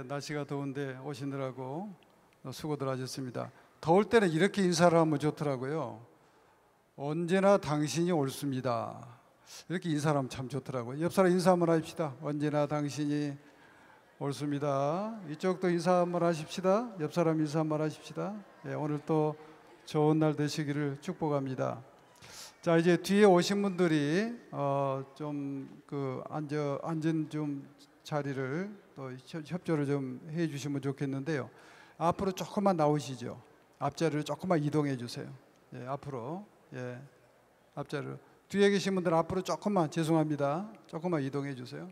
날씨가 더운데 오시느라고 수고들 하셨습니다. 더울 때는 이렇게 인사를 하면 좋더라고요. 언제나 당신이 옳습니다. 이렇게 인사를 하면 참 좋더라고요. 옆 사람 인사 한번 하십시다. 언제나 당신이 옳습니다. 이쪽도 인사 한번 하십시다. 옆 사람 인사 한번 하십시다. 오늘 또 좋은 날 되시기를 축복합니다. 자, 이제 뒤에 오신 분들이 앉은 좀 자리를 또 협조를 좀 해주시면 좋겠는데요. 앞으로 조금만 나오시죠. 앞자리를 조금만 이동해 주세요. 앞으로. 앞자리로. 뒤에 계신 분들 앞으로 조금만, 죄송합니다. 조금만 이동해 주세요.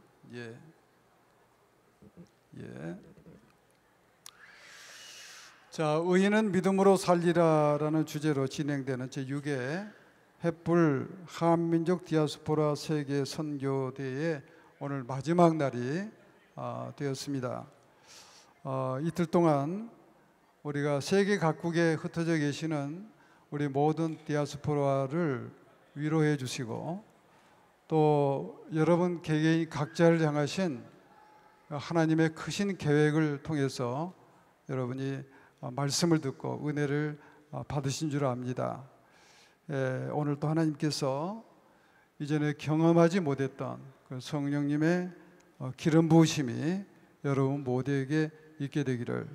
자, 의인은 믿음으로 살리라라는 주제로 진행되는 제6회 햇불 한민족 디아스포라 세계 선교대회 오늘 마지막 날이 되었습니다. 이틀 동안 우리가 세계 각국에 흩어져 계시는 우리 모든 디아스포라를 위로해 주시고 또 여러분 개개인 각자를 향하신 하나님의 크신 계획을 통해서 여러분이 말씀을 듣고 은혜를 받으신 줄 압니다. 오늘 또 하나님께서 이전에 경험하지 못했던 그 성령님의 기름 부으심이 여러분 모두에게 있게 되기를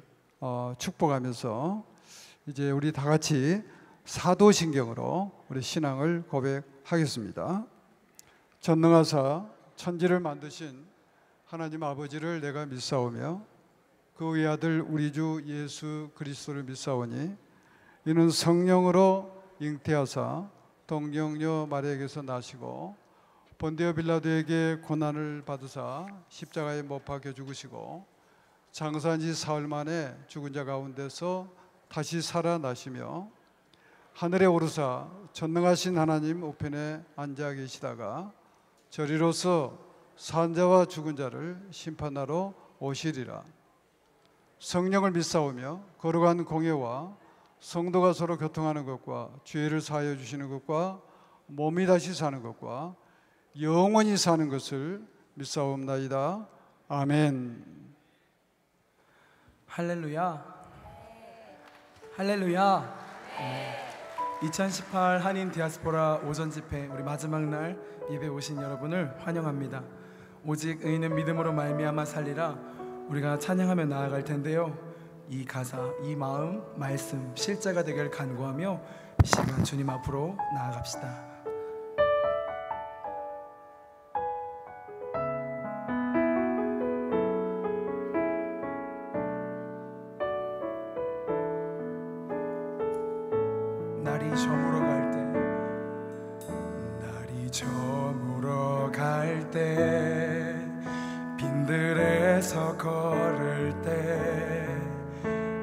축복하면서 이제 우리 다 같이 사도신경으로 우리 신앙을 고백하겠습니다. 전능하사 천지를 만드신 하나님 아버지를 내가 믿사오며 그 외아들 우리 주 예수 그리스도를 믿사오니 이는 성령으로 잉태하사 동정녀 마리아에게서 나시고 본디오 빌라도에게 고난을 받으사 십자가에 못 박혀 죽으시고 장사한 지 사흘 만에 죽은 자 가운데서 다시 살아나시며 하늘에 오르사 전능하신 하나님 우편에 앉아 계시다가 저리로서 산 자와 죽은 자를 심판하러 오시리라. 성령을 믿사오며 거룩한 공예와 성도가 서로 교통하는 것과 죄를 사하여 주시는 것과 몸이 다시 사는 것과 영원히 사는 것을 믿사옵나이다. 아멘. 할렐루야. 할렐루야. 2018 한인 디아스포라 오전 집회 우리 마지막 날 예배 오신 여러분을 환영합니다. 오직 의인은 믿음으로 말미암아 살리라. 우리가 찬양하며 나아갈 텐데요. 이 가사, 이 마음, 말씀 실제가 되길 간구하며 이 시간 주님 앞으로 나아갑시다. 날이 저물어 갈 때, 날이 저물어 갈 때, 빈들에서 걸을 때,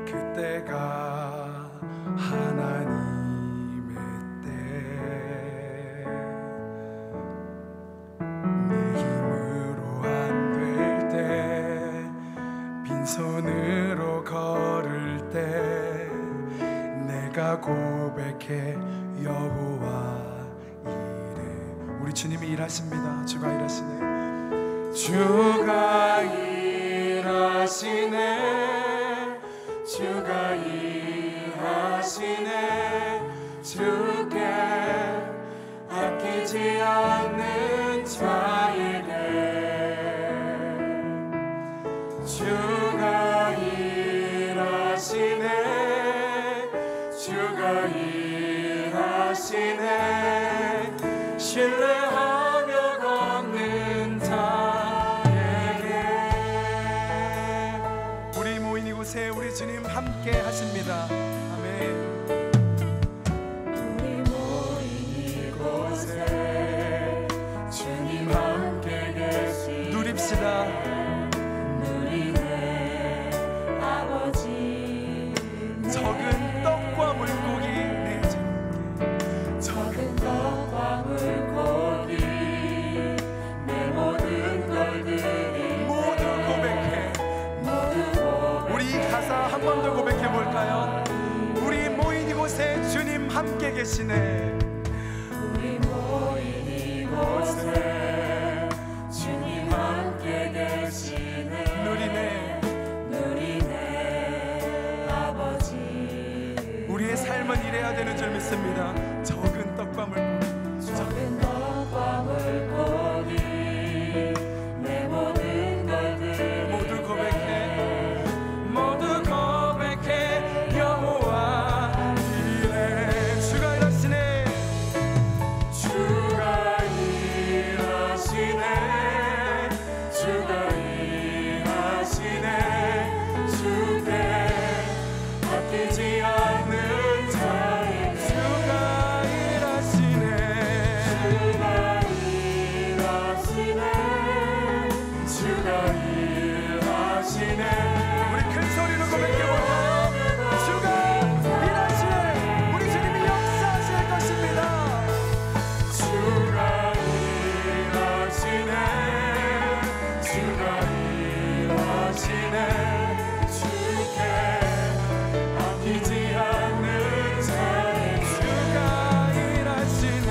그때가 하나님의 때. 내 힘으로 안 될 때, 빈손으로 걸을 때, 내가 고백해 여호와 이래. 우리 주님이 일하십니다. 주가 일하시네. 주가 일하시네. 주가 일하시네. 주께 아끼지 않는 자에게 주가 일하시네. 주가 일하시네. 신뢰하며 걷는 자에게. 우리 모인 이곳에 우리 주님 함께 하십니다. 아멘. 우리 모인 이곳에 주님 함께 계시 누립시다. 누리네 아버지. 적은 떡과 물고기 내 적은 떡과 물고기 내 모든 걸 드리 모두 고백해. 우리 이 가사 한 번 더 고백해 볼까요? 우리 모인 이곳에 주님 함께 계시네. 우리 모인 이곳에 주님 함께 계시 해야 되는 줄 믿습니다. 적은 떡방울 적은 떡방울 고기 내 모든 걸 드리네 모두 고백해 여호와 이래. 주가 일하시네. 주가 일하시네 주가 일하시네 주께 아끼지 않는 자에게 주가 일하시네. 주가 일하시네 주가 일하시네 우리 큰 소리로 고백해볼까요? 주가 일하시네. 우리 주님이 역사하실 것입니다. 주가 일하시네 주가 일하시네 주께 아끼지 않는 자에게 주가 일하시네.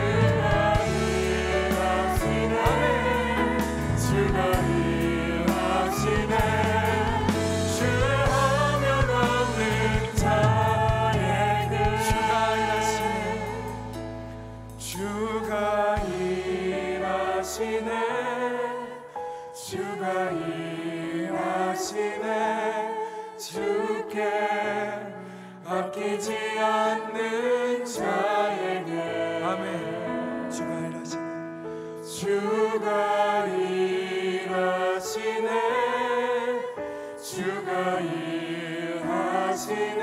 주가 일하시네 주가 일하시네 주의 화면 없는 자에게 주가 일하시네. 주가 일하시네 주가 일하시네 주께 아끼지 않는 자에게 아멘. 주가 일하시네. 주가 일하시네 주가 일하시네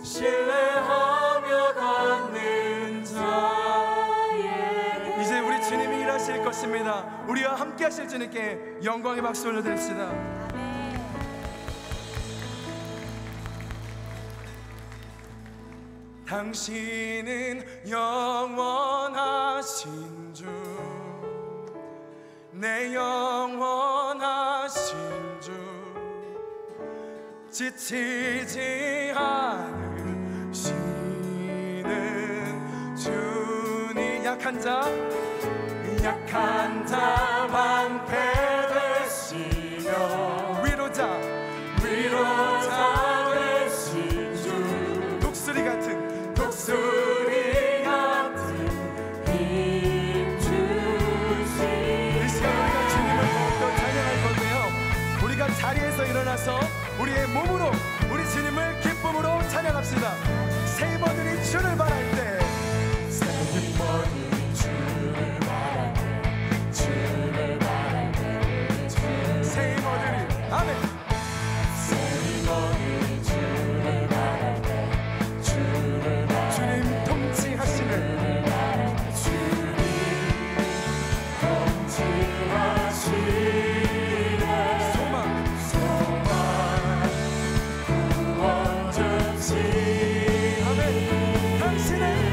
신뢰하며 갖는 자에게 이제 우리 주님이 일하실 것입니다. 우리와 함께 하실 주님께 영광의 박수 올려드립시다. 당신은 영원하신 주, 내 영원하신 주, 지치지 않으시는 주님. 약한 자 방패되시며 위로자 되신 주 독수리 같은 독수리 같은 힘 주시 이 시간 우리가 주님을 더욱더 찬양할 건데요, 우리가 자리에서 일어나서 우리의 몸으로 우리 주님을 기쁨으로 찬양합시다. 세이버들이 주를 바랄 때 세이버들이 주를 바랄 때 세이버들이 아멘. 세이버들이 주를 바랄 때 주님 통치하시는 주님 통치하시네 소망 구원 주시 아멘. 당신의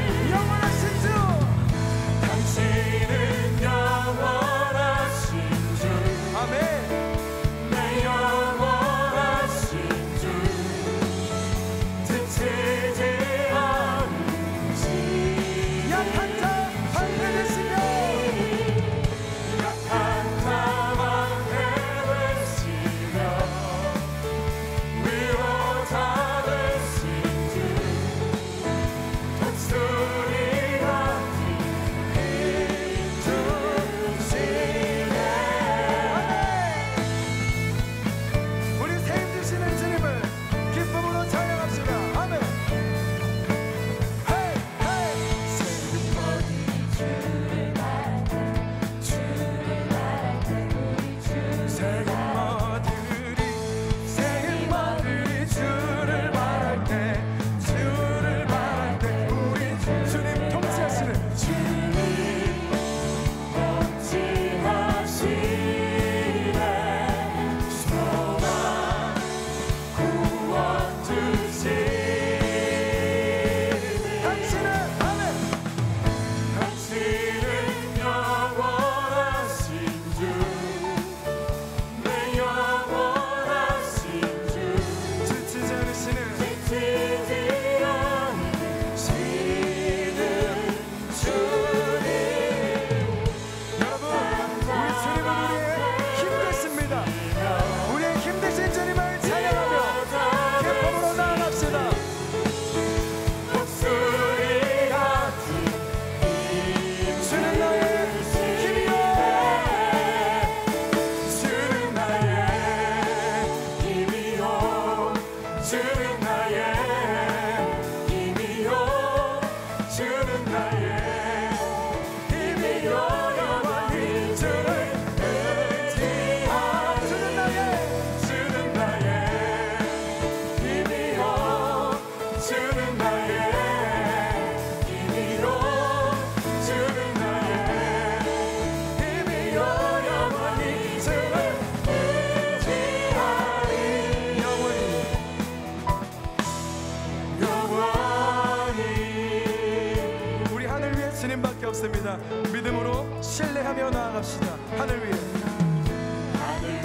나아갑시다. 하늘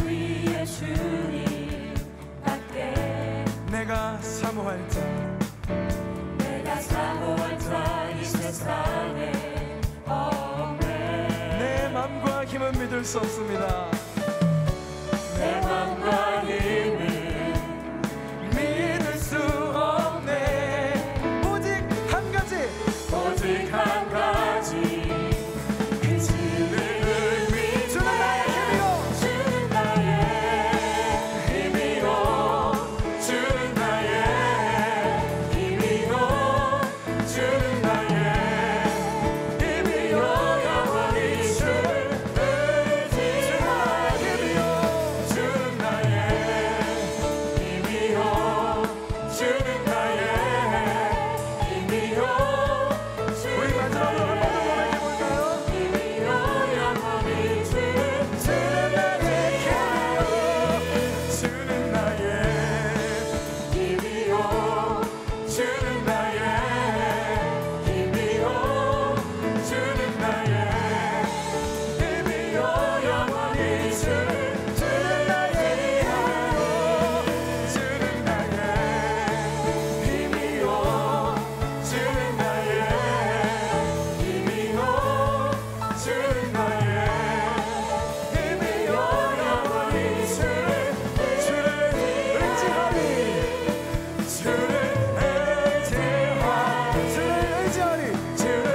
위에 주님 밖에 내가 사모할 자 이 세상에 없네. 내 맘과 힘은 믿을 수 없습니다. 내 맘과 힘은 믿을 수 없네. 오직 한 가지 오직 한 가지 그 주를 믿네. 주는 나의 힘이요 주는 나의 힘이요 주는 나의 힘이요 주는 나의 힘이요 영원히 주를 의지하리. 주는 나의 힘이요 주는 나의 힘이요 우리 마지막으로 한 번 더 고백해볼까요? 힘이요 영원히 주는 주는 나의 힘이요 주는 나의 힘이요 주는 나의 힘이요 영원히 주는 나의 주는 나의 힘이요 주는 나의 힘이요 주는 나의 힘이요 영원히 주를 의지하리 주를 의지하리 주를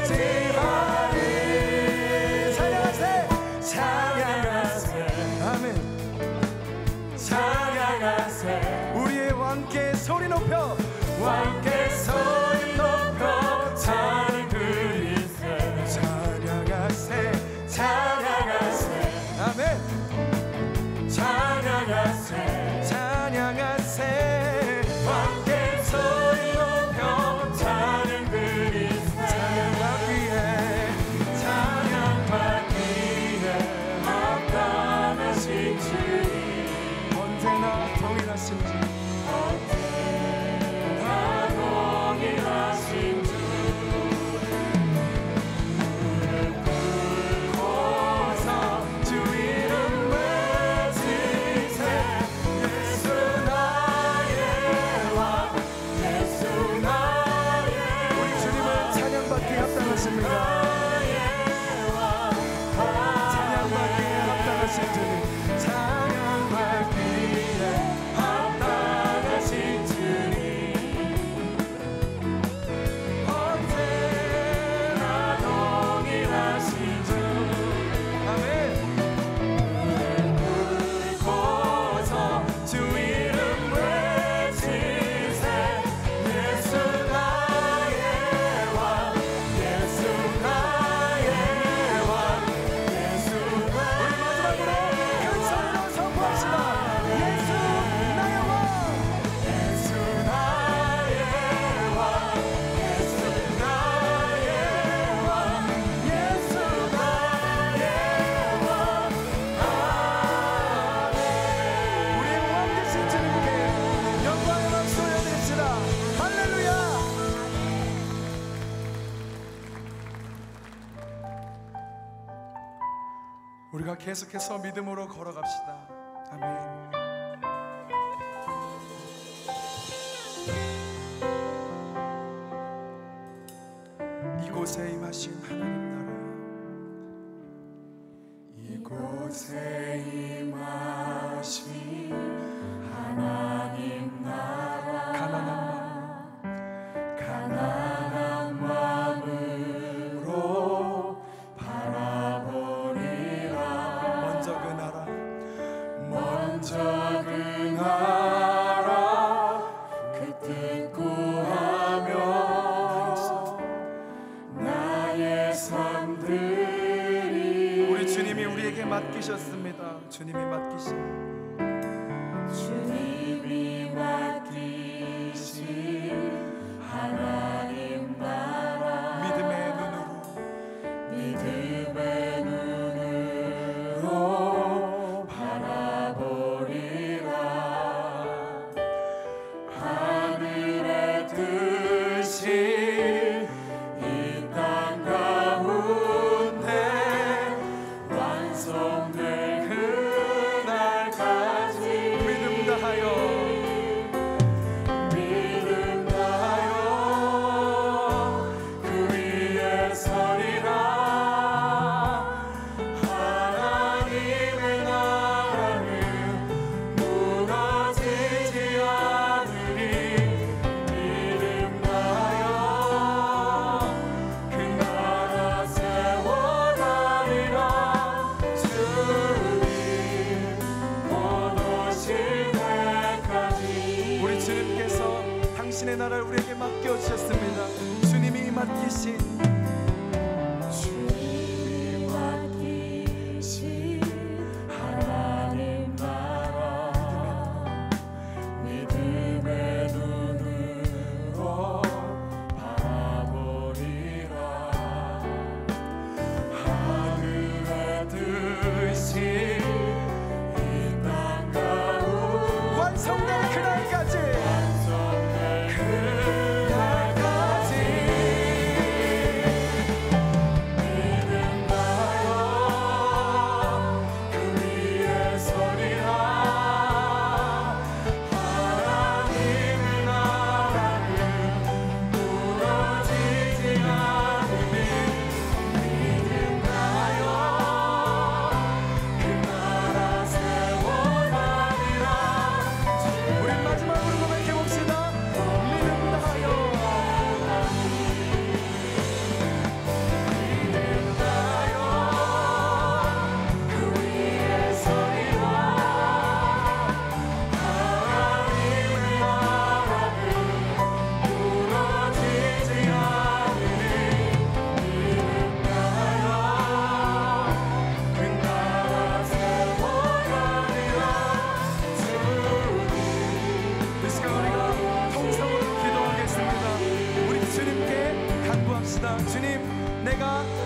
의지하리. 찬양하세 아멘. 찬양하세 우리의 왕께 소리 높여 왕께 소리 높여 찬양 그리세. 찬양하세 찬양하세 아멘. 찬양하세 찬양하세 왕께 소리 높여 찬양 그리세. 찬양받기에 찬양받기에 합당하신 주님 언제나 동일하신 주 다 동일하신 주 무릎 꿇고서 주 이름 외치세. 예수 나의 왕 예수 나의 우리 주님은 찬양받기에 합당하십니다. 찬양받기에 합당하신 주님 찬양받기에 합당하신 주님 언제나 동일하신 주 아멘. 꿇고서 주 이름 외치세. 예수 나의 왕 예수 나의 왕 예수 나의 마지막으로 큰 소리로 선포합시다. 예수 나의 왕 예수 나의 왕 예수 나의 왕 예수 나의 왕. 우리의 왕 되신 주님께 영광의 박수 올려드립시다. 할렐루야. 우리가 계속해서 믿음으로 걸어갑시다. 아멘. 이곳에 임하신 하나님 나라 이곳에 임하신 하나님 나라 가난한 마음 가난한 마음으로 바라보리라. 먼저 그 나라 먼저 그 나라 그 뜻 구하며 나의 삶들이 우리 주님이 우리에게 맡기셨습니다. 주님이 맡기신 주님이 맡기신 하나님 나라 믿음의 눈으로 바라보리라. 하늘의 뜻이 이 땅 가운데 없는 그날까지 믿음 다하여 그 위에 서리라. 하나님의 나라는 무너지지 않으리. 믿음 다하여 그 나라 세워나리라. 주님 곧 오실 때까지. 우리 주님께서 당신의 나라를 우리에게 맡겨주셨습니다. 주님이 맡기신 주님이 맡기신 하나님 나라 믿음의 눈으로 바라보리라. 하늘의 뜻이 이 땅 가운데 완성될 그날까지 그날까지 믿음 다하여 그 위에 서리라. 하나님의 나라는 무너지지 않으니 믿음 다하여 그 나라 세워나리라. 우리 마지막으로 고백해 봅시다. 믿음 다하여 그 위에 서리라. 하나님의 나라는 무너지지 않으니 믿음 다하여 그 나라 세워가리라. 이 시간 우리가 통성으로 기도하겠습니다. 우리 주님께 간구합시다. 주님, 내가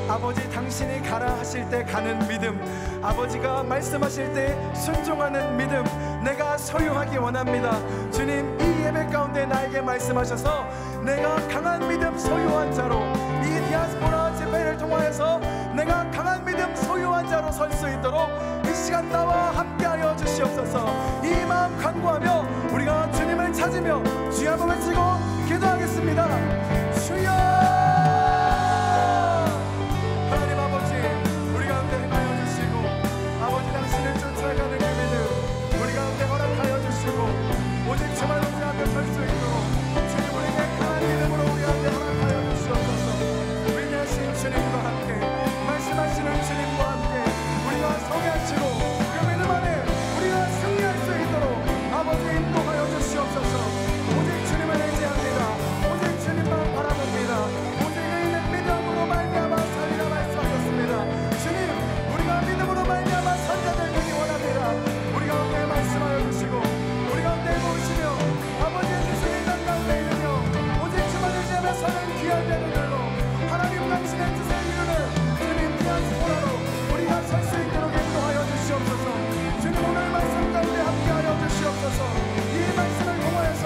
아버지 당신이 가라 하실 때 가는 믿음, 아버지가 말씀하실 때 순종하는 믿음, 내가 소유하기 원합니다. 주님, 이 예배 가운데 나에게 말씀하셔서 내가 강한 믿음 소유한 자로, 이 디아스포라 집회를 통하여서 내가 강한 믿음 소유한 자로 설 수 있도록 이 시간 나와 함께하여 주시옵소서. 이 마음 간구하며 우리가 주님을 찾으며 주여 한번 외치고 기도하겠습니다. 주여! 하나님 아버지, 우리 가운데 행하여 주시고 아버지 당신을 쫓아가는 그 믿음 우리 가운데 허락하여 주시고 오직 주만 의지하며 설 수 있도록 주님 우리에게 강한 믿음으로 우리한테 허락하여 주시옵소서. 위대하신 주님과 함께 말씀하시는 주님과 함께 우리가 서게 하시고 그 믿음 안에 우리가 승리할 수 있도록 아버지 인도하여 주시옵소서. 오직 주님을 의지합니다. 오직 주님만 바라봅니다. 오직 의인은 믿음으로 말미암아 살리라 말씀하셨습니다. 주님, 우리가 믿음으로 말미암아 선자들 되기 원합니다. 우리 가운데 말씀하여 주시고 우리 가운데 모으시며 아버지의 주신 인간 가운데 있으며 오직 주만 의지하며 사는 귀한 자들로 하나님 당신의 뜻을 이루는 주님 디아스포라로 우리가 설 수 있도록 인도하여 주시옵소서. 주님 오늘 말씀 가운데 함께하여 주시옵소서. 이 말씀을 통하여서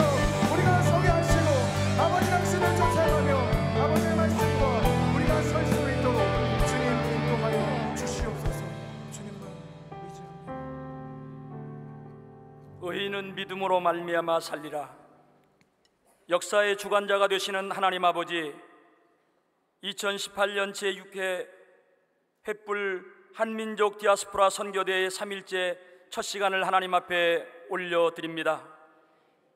우리가 서게 하시고 아버지 당신을 쫓아가며 아버지의 말씀과 우리가 설 수 있도록 주님 인도하여 주시옵소서. 주님만 의지합니다. 의인은 믿음으로 말미암아 살리라. 역사의 주관자가 되시는 하나님 아버지, 2018년 제6회 횃불 한민족 디아스포라 선교대회 3일째 첫 시간을 하나님 앞에 올려드립니다.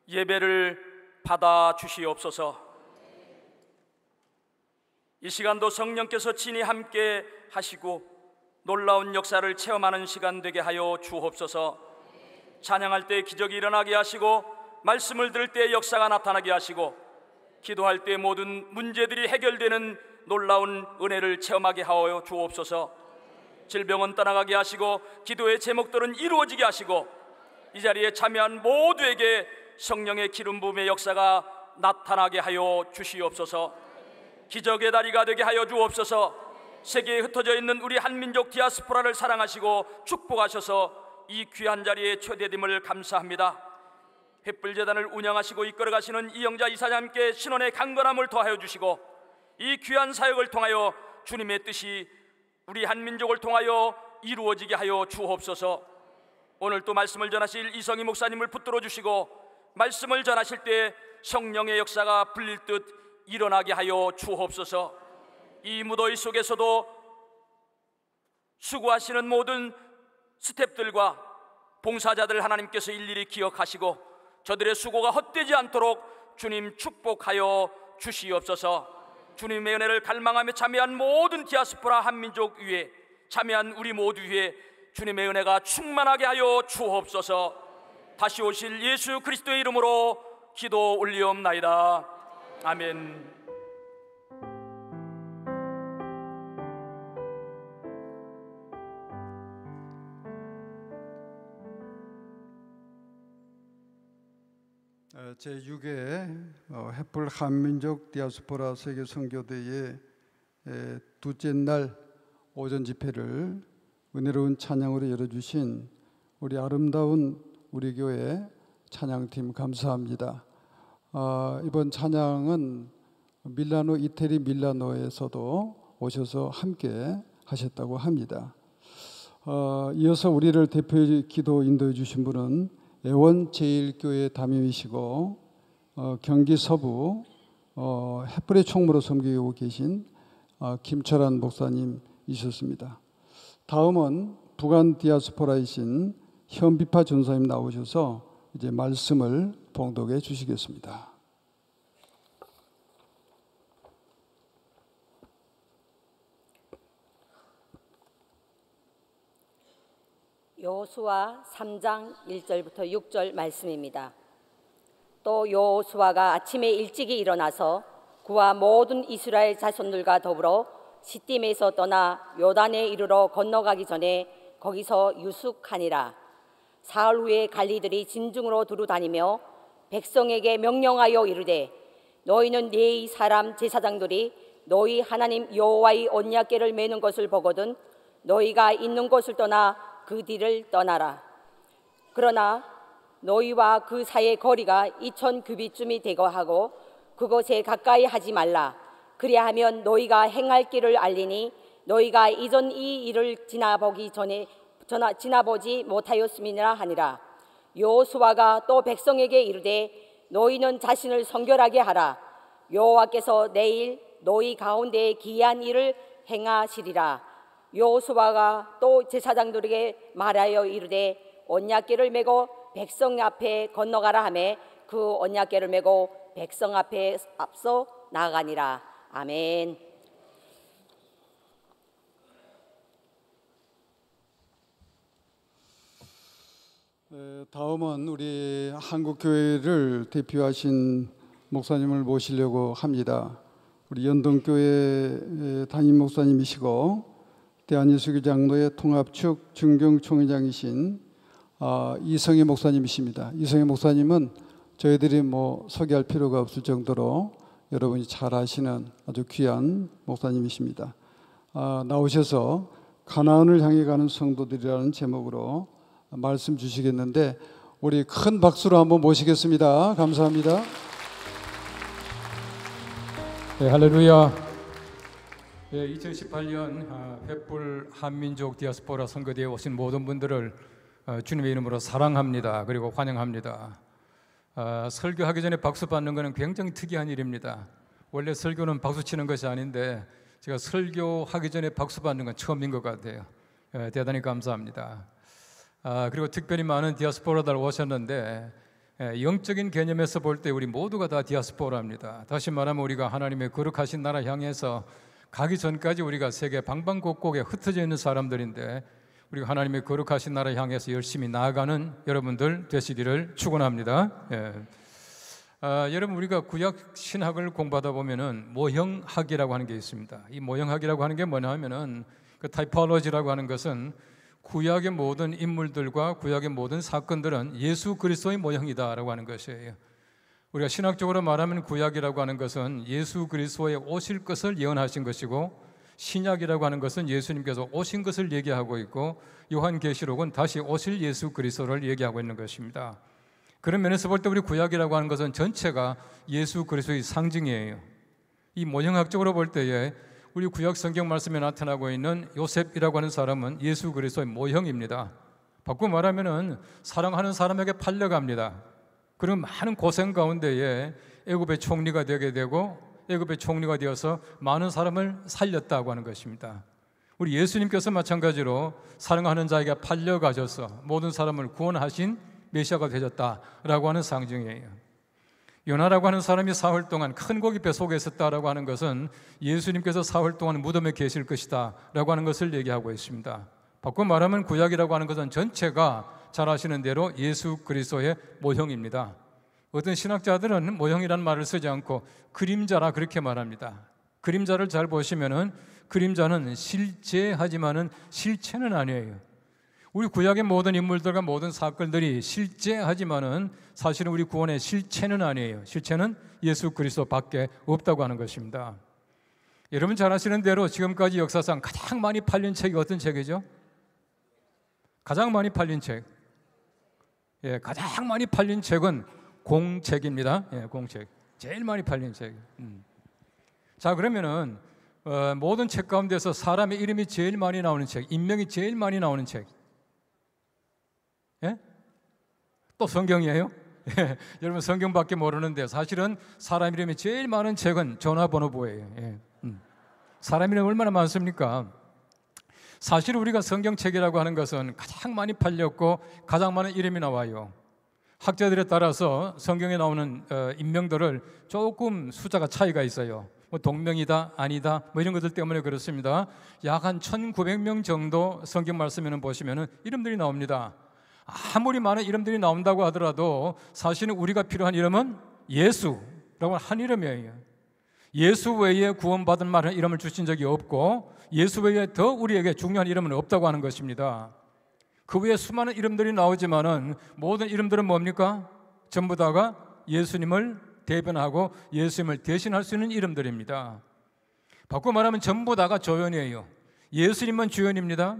예배를 받아 주시옵소서. 이 시간도 성령께서 친히 함께 하시고 놀라운 역사를 체험하는 시간 되게 하여 주옵소서. 찬양할 때 기적이 일어나게 하시고 말씀을 들을 때 역사가 나타나게 하시고 기도할 때 모든 문제들이 해결되는 놀라운 은혜를 체험하게 하여 주옵소서. 질병은 떠나가게 하시고 기도의 제목들은 이루어지게 하시고 이 자리에 참여한 모두에게 성령의 기름 부음의 역사가 나타나게 하여 주시옵소서. 기적의 다리가 되게 하여 주옵소서. 세계에 흩어져 있는 우리 한민족 디아스포라를 사랑하시고 축복하셔서 이 귀한 자리에 초대됨을 감사합니다. 횃불재단을 운영하시고 이끌어가시는 이영자 이사장님께 신원의 강건함을 더하여 주시고 이 귀한 사역을 통하여 주님의 뜻이 우리 한민족을 통하여 이루어지게 하여 주옵소서. 오늘 또 말씀을 전하실 이성희 목사님을 붙들어 주시고 말씀을 전하실 때 성령의 역사가 불릴 듯 일어나게 하여 주옵소서. 이 무더위 속에서도 수고하시는 모든 스태프들과 봉사자들 하나님께서 일일이 기억하시고 저들의 수고가 헛되지 않도록 주님 축복하여 주시옵소서. 주님의 은혜를 갈망하며 참여한 모든 디아스포라 한민족 위에, 참여한 우리 모두 위에 주님의 은혜가 충만하게 하여 주옵소서. 다시 오실 예수 그리스도의 이름으로 기도 올리옵나이다. 아멘. 제6회 햇불 한민족 디아스포라 세계 선교대의 둘째 날 오전 집회를 은혜로운 찬양으로 열어주신 우리 아름다운 우리 교회 찬양팀 감사합니다. 이번 찬양은 밀라노, 이태리 밀라노에서도 오셔서 함께 하셨다고 합니다. 이어서 우리를 대표해 기도 인도해 주신 분은 애원 제1교회 담임이시고 경기 서부 햇불의 총무로 섬기고 계신 김철환 목사님이셨습니다. 다음은 북한 디아스포라이신 현비파 전사님 나오셔서 이제 말씀을 봉독해 주시겠습니다. 여호수아 3장 1절부터 6절 말씀입니다. 또 여호수아가 아침에 일찍이 일어나서 그와 모든 이스라엘 자손들과 더불어 시딤에서 떠나 요단에 이르러 건너가기 전에 거기서 유숙하니라. 사흘 후에 관리들이 진중으로 두루다니며 백성에게 명령하여 이르되 너희는 네 사람 제사장들이 너희 하나님 여호와의 언약궤를 메는 것을 보거든 너희가 있는 곳을 떠나 그 뒤를 떠나라. 그러나 너희와 그 사이의 거리가 2000규빗쯤이 되고 하고 그곳에 가까이 하지 말라. 그리하면 너희가 행할 길을 알리니 너희가 이전 이 일을 지나보지 못하였음이니라 하니라. 여호수아가 또 백성에게 이르되 너희는 자신을 성결하게 하라. 여호와께서 내일 너희 가운데 기이한 일을 행하시리라. 여호수아가 또 제사장들에게 말하여 이르되 언약궤를 메고 백성 앞에 건너가라 하매 그 언약궤를 메고 백성 앞에 앞서 나아가니라. 아멘. 다음은 우리 한국교회를 대표하신 목사님을 모시려고 합니다. 우리 연동교회 담임 목사님이시고 대한예수교 장로회 통합축 중경총회장이신 이성희 목사님이십니다. 이성희 목사님은 저희들이 소개할 필요가 없을 정도로 여러분이 잘 아시는 아주 귀한 목사님이십니다. 나오셔서 가나안을 향해 가는 성도들이라는 제목으로 말씀 주시겠는데 우리 큰 박수로 한번 모시겠습니다. 감사합니다. 네, 할렐루야. 2018년 횃불 한민족 디아스포라 선거대에 오신 모든 분들을 주님의 이름으로 사랑합니다. 그리고 환영합니다. 설교하기 전에 박수 받는 것은 굉장히 특이한 일입니다. 원래 설교는 박수 치는 것이 아닌데 제가 설교하기 전에 박수 받는 건 처음인 것 같아요. 대단히 감사합니다. 그리고 특별히 많은 디아스포라들 오셨는데 영적인 개념에서 볼 때 우리 모두가 다 디아스포라입니다. 다시 말하면 우리가 하나님의 거룩하신 나라 향해서 가기 전까지 우리가 세계 방방곡곡에 흩어져 있는 사람들인데 우리가 하나님의 거룩하신 나라 향해서 열심히 나아가는 여러분들 되시기를 축원합니다. 여러분 우리가 구약 신학을 공부하다 보면은 모형학이라고 하는 게 있습니다. 이 모형학이라고 하는 게 뭐냐 하면은 그 타이포로지라고 하는 것은 구약의 모든 인물들과 구약의 모든 사건들은 예수 그리스도의 모형이다라고 하는 것이에요. 우리가 신학적으로 말하면 구약이라고 하는 것은 예수 그리스도의 오실 것을 예언하신 것이고 신약이라고 하는 것은 예수님께서 오신 것을 얘기하고 있고 요한계시록은 다시 오실 예수 그리스도를 얘기하고 있는 것입니다. 그런 면에서 볼 때 우리 구약이라고 하는 것은 전체가 예수 그리스도의 상징이에요. 이 모형학적으로 볼 때에 우리 구약 성경 말씀에 나타나고 있는 요셉이라고 하는 사람은 예수 그리스도의 모형입니다. 바꾸고 말하면은 사랑하는 사람에게 팔려갑니다. 그런 많은 고생 가운데에 애굽의 총리가 되게 되고 애굽의 총리가 되어서 많은 사람을 살렸다고 하는 것입니다. 우리 예수님께서 마찬가지로 사랑하는 자에게 팔려가셔서 모든 사람을 구원하신 메시아가 되셨다라고 하는 상징이에요. 요나라고 하는 사람이 사흘 동안 큰 고기 뱃속에 있었다라고 하는 것은 예수님께서 사흘 동안 무덤에 계실 것이다 라고 하는 것을 얘기하고 있습니다. 바꿔 말하면 구약이라고 하는 것은 전체가 잘 아시는 대로 예수 그리스도의 모형입니다. 어떤 신학자들은 모형이라는 말을 쓰지 않고 그림자라 그렇게 말합니다. 그림자를 잘 보시면은 그림자는 실제하지만은 실체는 아니에요. 우리 구약의 모든 인물들과 모든 사건들이 실제하지만은 사실은 우리 구원의 실체는 아니에요. 실체는 예수 그리스도밖에 없다고 하는 것입니다. 여러분 잘 아시는 대로 지금까지 역사상 가장 많이 팔린 책이 어떤 책이죠? 가장 많이 팔린 책. 가장 많이 팔린 책은 공책입니다. 공책. 제일 많이 팔린 책. 자, 그러면은 모든 책 가운데서 사람의 이름이 제일 많이 나오는 책, 인명이 제일 많이 나오는 책. 또 성경이에요? 여러분 성경밖에 모르는데 사실은 사람 이름이 제일 많은 책은 전화번호부예요. 사람 이름이 얼마나 많습니까? 사실 우리가 성경책이라고 하는 것은 가장 많이 팔렸고 가장 많은 이름이 나와요. 학자들에 따라서 성경에 나오는 인명들을 조금 숫자가 차이가 있어요. 뭐 동명이다 아니다 뭐 이런 것들 때문에 그렇습니다. 약 한 1900명 정도 성경 말씀에는 보시면은 이름들이 나옵니다. 아무리 많은 이름들이 나온다고 하더라도 사실은 우리가 필요한 이름은 예수라고 한 이름이에요. 예수 외에 구원받은 말은 이름을 주신 적이 없고 예수 외에 더 우리에게 중요한 이름은 없다고 하는 것입니다. 그 외에 수많은 이름들이 나오지만은 모든 이름들은 뭡니까? 전부 다가 예수님을 대변하고 예수님을 대신할 수 있는 이름들입니다. 바꿔 말하면 전부 다가 조연이에요. 예수님은 주연입니다.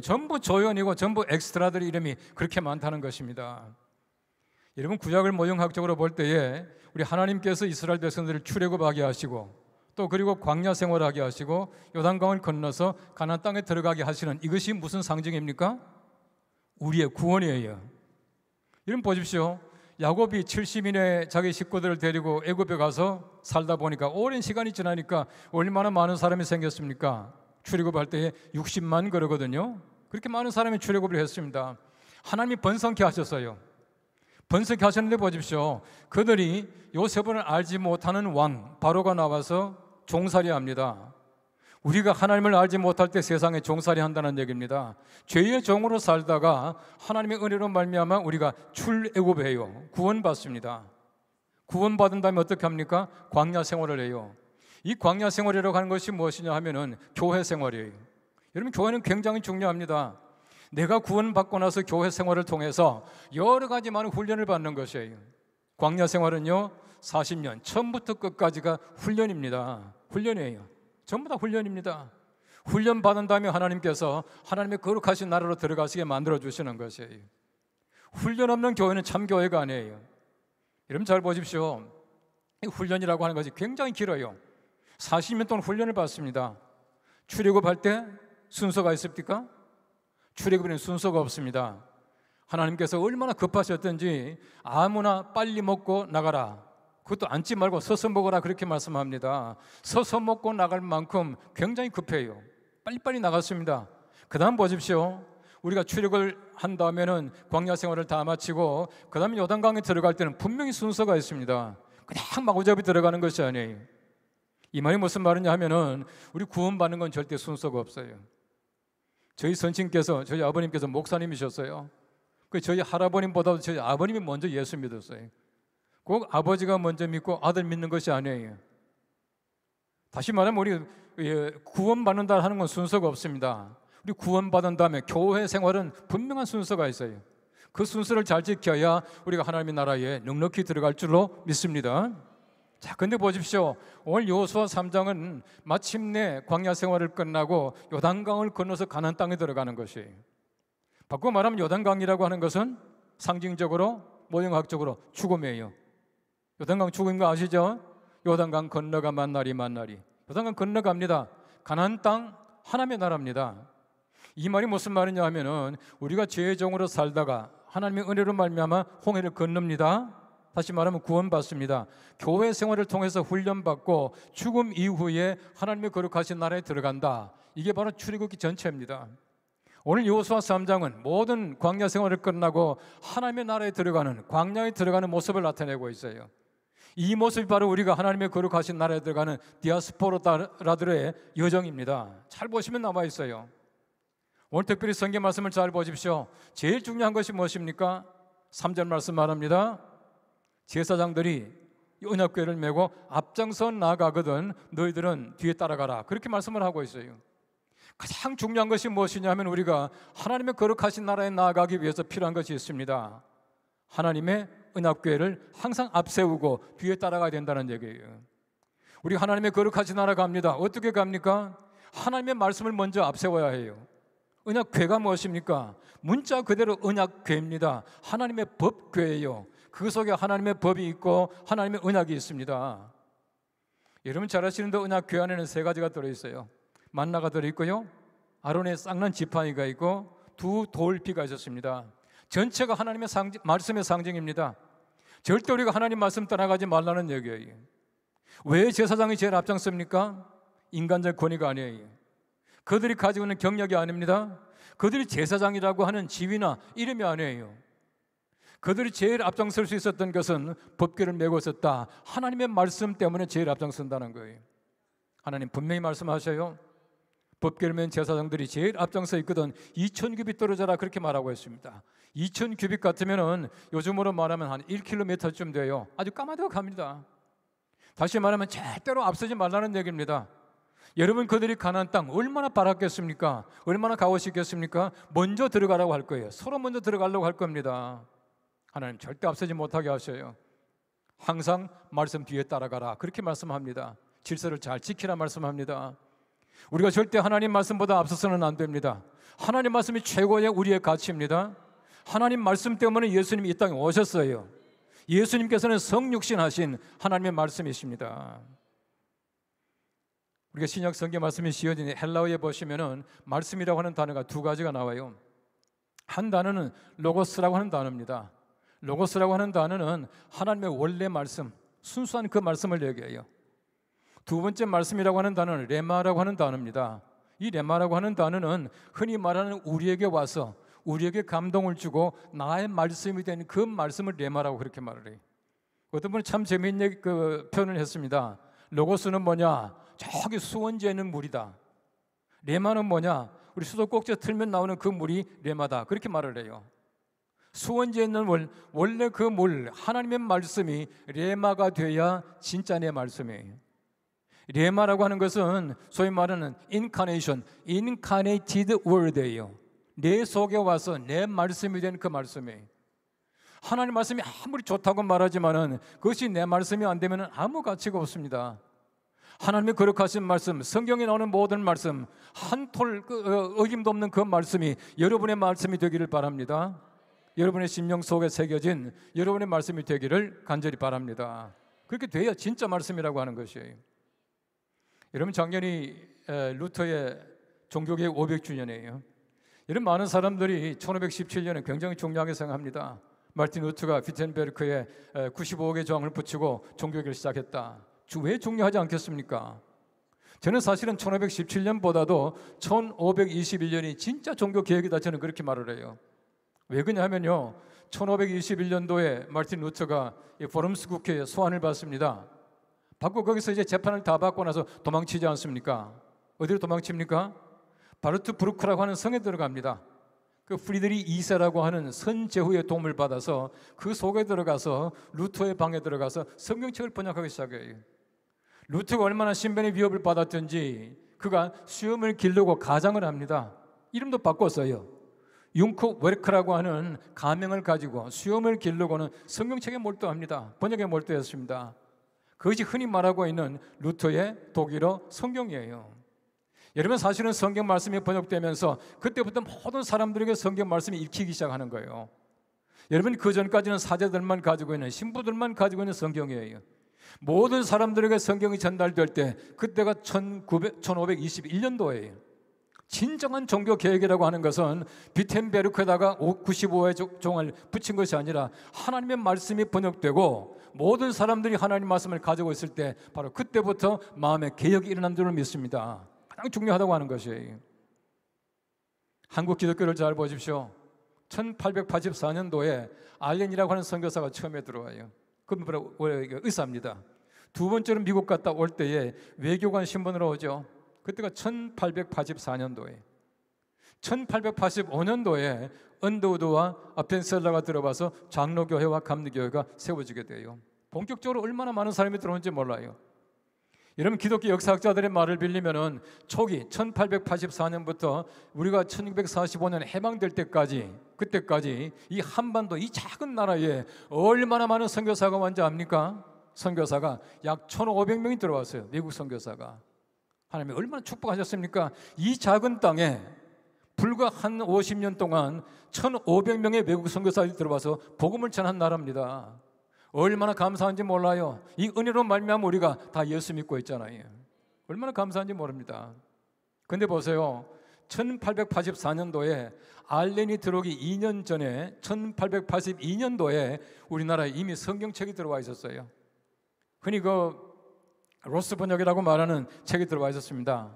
전부 조연이고 전부 엑스트라들 이름이 그렇게 많다는 것입니다. 여러분 구약을 모형학적으로 볼 때에 우리 하나님께서 이스라엘 백성들을 출애굽하게 하시고 또 그리고 광야 생활하게 하시고 요단강을 건너서 가나안 땅에 들어가게 하시는 이것이 무슨 상징입니까? 우리의 구원이에요. 여러분 보십시오. 야곱이 70인의 자기 식구들을 데리고 애굽에 가서 살다 보니까 오랜 시간이 지나니까 얼마나 많은 사람이 생겼습니까? 출애굽할 때에 60만 그러거든요. 그렇게 많은 사람이 출애굽을 했습니다. 하나님이 번성케 하셨어요. 번성케 하셨는데 보십시오. 그들이 요셉을 알지 못하는 왕 바로가 나와서 종살이 합니다. 우리가 하나님을 알지 못할 때 세상에 종살이 한다는 얘기입니다. 죄의 종으로 살다가 하나님의 은혜로 말미암아 우리가 출애굽해요. 구원받습니다. 구원받은 다음에 어떻게 합니까? 광야 생활을 해요. 이 광야 생활이라고 하는 것이 무엇이냐 하면은 교회 생활이에요. 여러분 교회는 굉장히 중요합니다. 내가 구원받고 나서 교회 생활을 통해서 여러 가지 많은 훈련을 받는 것이에요. 광야 생활은요 40년 처음부터 끝까지가 훈련입니다. 훈련이에요. 전부 다 훈련입니다. 훈련 받은 다음에 하나님께서 하나님의 거룩하신 나라로 들어가시게 만들어 주시는 것이에요. 훈련 없는 교회는 참 교회가 아니에요. 여러분 잘 보십시오. 이 훈련이라고 하는 것이 굉장히 길어요. 40년 동안 훈련을 받습니다. 출애굽할 때 순서가 있습니까? 출애굽에는 순서가 없습니다. 하나님께서 얼마나 급하셨던지 아무나 빨리 먹고 나가라. 그것도 앉지 말고 서서 먹어라 그렇게 말씀합니다. 서서 먹고 나갈 만큼 굉장히 급해요. 빨리빨리 나갔습니다. 그 다음 보십시오. 우리가 출애굽을 한 다음에는 광야 생활을 다 마치고 그 다음에 요단강에 들어갈 때는 분명히 순서가 있습니다. 그냥 마구잡이 들어가는 것이 아니에요. 이 말이 무슨 말이냐 하면은 우리 구원받는 건 절대 순서가 없어요. 저희 선친께서 저희 아버님께서 목사님이셨어요. 그 저희 할아버님보다도 저희 아버님이 먼저 예수 믿었어요. 꼭 아버지가 먼저 믿고 아들 믿는 것이 아니에요. 다시 말하면 우리 구원받는다 하는 건 순서가 없습니다. 우리 구원받은 다음에 교회 생활은 분명한 순서가 있어요. 그 순서를 잘 지켜야 우리가 하나님의 나라에 넉넉히 들어갈 줄로 믿습니다. 자, 근데 보십시오. 오늘 여호수아 3장은 마침내 광야 생활을 끝나고 요단강을 건너서 가나안 땅에 들어가는 것이에요. 바꿔 말하면 요단강이라고 하는 것은 상징적으로 모형학적으로 죽음이에요. 요단강 죽은 거 아시죠? 요단강 건너가 만나리 요단강 건너갑니다. 가나안 땅 하나님의 나라입니다. 이 말이 무슨 말이냐 하면은 우리가 죄의 종으로 살다가 하나님의 은혜로 말미암아 홍해를 건넙니다. 다시 말하면 구원받습니다. 교회 생활을 통해서 훈련받고 죽음 이후에 하나님의 거룩하신 나라에 들어간다. 이게 바로 출애굽기 전체입니다. 오늘 여호수아 3장은 모든 광야 생활을 끝나고 하나님의 나라에 들어가는, 광야에 들어가는 모습을 나타내고 있어요. 이 모습이 바로 우리가 하나님의 거룩하신 나라에 들어가는 디아스포라들의 여정입니다. 잘 보시면 나와 있어요. 오늘 특별히 성경 말씀을 잘 보십시오. 제일 중요한 것이 무엇입니까? 3절 말씀 말합니다. 제사장들이 언약궤를 메고 앞장서 나가거든 너희들은 뒤에 따라가라. 그렇게 말씀을 하고 있어요. 가장 중요한 것이 무엇이냐면 우리가 하나님의 거룩하신 나라에 나아가기 위해서 필요한 것이 있습니다. 하나님의 언약궤를 항상 앞세우고 뒤에 따라가야 된다는 얘기예요. 우리 하나님의 거룩하신 나라 갑니다. 어떻게 갑니까? 하나님의 말씀을 먼저 앞세워야 해요. 언약궤가 무엇입니까? 문자 그대로 언약궤입니다. 하나님의 법궤예요. 그 속에 하나님의 법이 있고 하나님의 언약이 있습니다. 여러분 잘 아시는데 언약궤 안에는 3가지가 들어있어요. 만나가 들어있고요, 아론의 쌍난 지팡이가 있고 두 돌피가 있었습니다. 전체가 하나님의 말씀의 상징입니다. 절대 우리가 하나님 말씀 따라가지 말라는 얘기예요. 왜 제사장이 제일 앞장섭니까? 인간적 권위가 아니에요. 그들이 가지고 있는 경력이 아닙니다. 그들이 제사장이라고 하는 지위나 이름이 아니에요. 그들이 제일 앞장설 수 있었던 것은 법궤를 메고 있었다. 하나님의 말씀 때문에 제일 앞장선다는 거예요. 하나님 분명히 말씀하셔요. 법궤를 맨 제사장들이 제일 앞장서 있거든 2000규빗 떨어져라 그렇게 말하고 있습니다. 2000규빗 같으면은 요즘으로 말하면 한 1km쯤 돼요. 아주 까마득합니다. 다시 말하면 절대로 앞서지 말라는 얘기입니다. 여러분 그들이 가나안 땅 얼마나 바랐겠습니까? 얼마나 가고 싶겠습니까? 먼저 들어가라고 할 거예요. 서로 먼저 들어가려고 할 겁니다. 하나님 절대 앞서지 못하게 하셔요. 항상 말씀 뒤에 따라가라 그렇게 말씀합니다. 질서를 잘 지키라 말씀합니다. 우리가 절대 하나님 말씀보다 앞서서는 안 됩니다. 하나님 말씀이 최고의 우리의 가치입니다. 하나님 말씀 때문에 예수님이 이 땅에 오셨어요. 예수님께서는 성육신하신 하나님의 말씀이십니다. 우리가 신약 성경 말씀이 씌어진 헬라어에 보시면은 말씀이라고 하는 단어가 2가지가 나와요. 한 단어는 로고스라고 하는 단어입니다. 로고스라고 하는 단어는 하나님의 원래 말씀, 순수한 그 말씀을 얘기해요. 2번째 말씀이라고 하는 단어는 레마라고 하는 단어입니다. 이 레마라고 하는 단어는 흔히 말하는 우리에게 와서 우리에게 감동을 주고 나의 말씀이 된 그 말씀을 레마라고 그렇게 말을 해요. 어떤 분은 참 재미있는 그 표현을 했습니다. 로고스는 뭐냐? 저기 수원지에 있는 물이다. 레마는 뭐냐? 우리 수도꼭지에 틀면 나오는 그 물이 레마다. 그렇게 말을 해요. 수원지에 있는 물, 원래 그 물, 하나님의 말씀이 레마가 돼야 진짜 내 말씀이에요. 레마라고 하는 것은 소위 말하는 incarnation, incarnated word예요. 내 속에 와서 내 말씀이 된 그 말씀이에요. 하나님 말씀이 아무리 좋다고 말하지만은 그것이 내 말씀이 안 되면 아무 가치가 없습니다. 하나님의 거룩하신 말씀, 성경에 나오는 모든 말씀, 한 톨 어김도 없는 그 말씀이 여러분의 말씀이 되기를 바랍니다. 여러분의 심령 속에 새겨진 여러분의 말씀이 되기를 간절히 바랍니다. 그렇게 돼야 진짜 말씀이라고 하는 것이에요. 여러분 작년이 루터의 종교개혁 500주년이에요. 이런 많은 사람들이 1517년에 굉장히 중요하게 생각합니다. 마르틴 루터가 비텐베르크에 95억의 저항을 붙이고 종교개혁을 시작했다. 왜 중요하지 않겠습니까? 저는 사실은 1517년보다도 1521년이 진짜 종교개혁이다 저는 그렇게 말을 해요. 왜 그러냐면요, 1521년도에 마르틴 루터가 포럼스 국회에 소환을 받습니다. 받고 거기서 이제 재판을 다 받고 나서 도망치지 않습니까? 어디로 도망칩니까? 바르트브루크라고 하는 성에 들어갑니다. 그 프리드리 2세라고 하는 선제후의 도움을 받아서 그 속에 들어가서 루터의 방에 들어가서 성경책을 번역하기 시작해요. 루터가 얼마나 신변의 위협을 받았든지 그가 수염을 기르고 가장을 합니다. 이름도 바꿨어요. 융크 웨르크라고 하는 가명을 가지고 수염을 기르고는 성경책에 몰두합니다. 번역에 몰두했습니다. 그것이 흔히 말하고 있는 루터의 독일어 성경이에요. 여러분 사실은 성경 말씀이 번역되면서 그때부터 모든 사람들에게 성경 말씀이 읽히기 시작하는 거예요. 여러분 그 전까지는 사제들만 가지고 있는, 신부들만 가지고 있는 성경이에요. 모든 사람들에게 성경이 전달될 때 그때가 1521년도예요. 진정한 종교 개혁이라고 하는 것은 비텐베르크에다가 95의 종을 붙인 것이 아니라 하나님의 말씀이 번역되고 모든 사람들이 하나님 말씀을 가지고 있을 때 바로 그때부터 마음의 개혁이 일어난 줄을 믿습니다. 가장 중요하다고 하는 것이에요. 한국 기독교를 잘 보십시오. 1884년도에 알렌이라고 하는 선교사가 처음에 들어와요. 그분 바로 의사입니다. 두 번째로 미국 갔다 올 때에 외교관 신분으로 오죠. 그때가 1884년도에 1885년도에 언더우드와 아펜셀러가 들어와서 장로교회와 감리교회가 세워지게 돼요. 본격적으로 얼마나 많은 사람이 들어오는지 몰라요. 여러분, 기독교 역사학자들의 말을 빌리면은 초기 1884년부터 우리가 1945년 해방될 때까지, 그때까지 이 한반도 이 작은 나라에 얼마나 많은 선교사가 왔는지 압니까? 선교사가 약 1,500명이 들어왔어요. 미국 선교사가. 하나님이 얼마나 축복하셨습니까? 이 작은 땅에 불과 한 50년 동안 1,500명의 외국 선교사들이 들어와서 복음을 전한 나라입니다. 얼마나 감사한지 몰라요. 이 은혜로 말미암아 우리가 다 예수 믿고 있잖아요. 얼마나 감사한지 모릅니다. 근데 보세요. 1884년도에 알렌이 들어오기 2년 전에 1882년도에 우리나라에 이미 성경책이 들어와 있었어요. 흔히 그 로스 번역이라고 말하는 책이 들어와 있었습니다.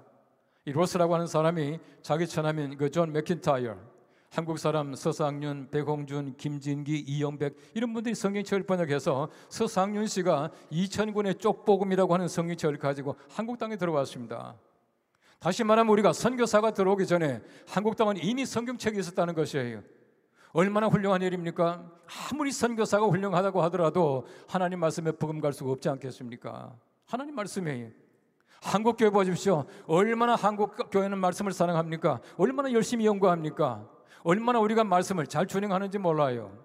이 로스라고 하는 사람이 자기 처남인 그 존 맥킨타이어, 한국 사람 서상윤, 백홍준, 김진기, 이영백 이런 분들이 성경책을 번역해서 서상윤 씨가 2000권의 쪽복음이라고 하는 성경책을 가지고 한국 땅에 들어왔습니다. 다시 말하면 우리가 선교사가 들어오기 전에 한국 땅은 이미 성경책이 있었다는 것이에요. 얼마나 훌륭한 일입니까? 아무리 선교사가 훌륭하다고 하더라도 하나님 말씀에 버금갈 수가 없지 않겠습니까? 하나님 말씀이에요. 한국 교회 보십시오. 얼마나 한국 교회는 말씀을 사랑합니까? 얼마나 열심히 연구합니까? 얼마나 우리가 말씀을 잘 준행하는지 몰라요.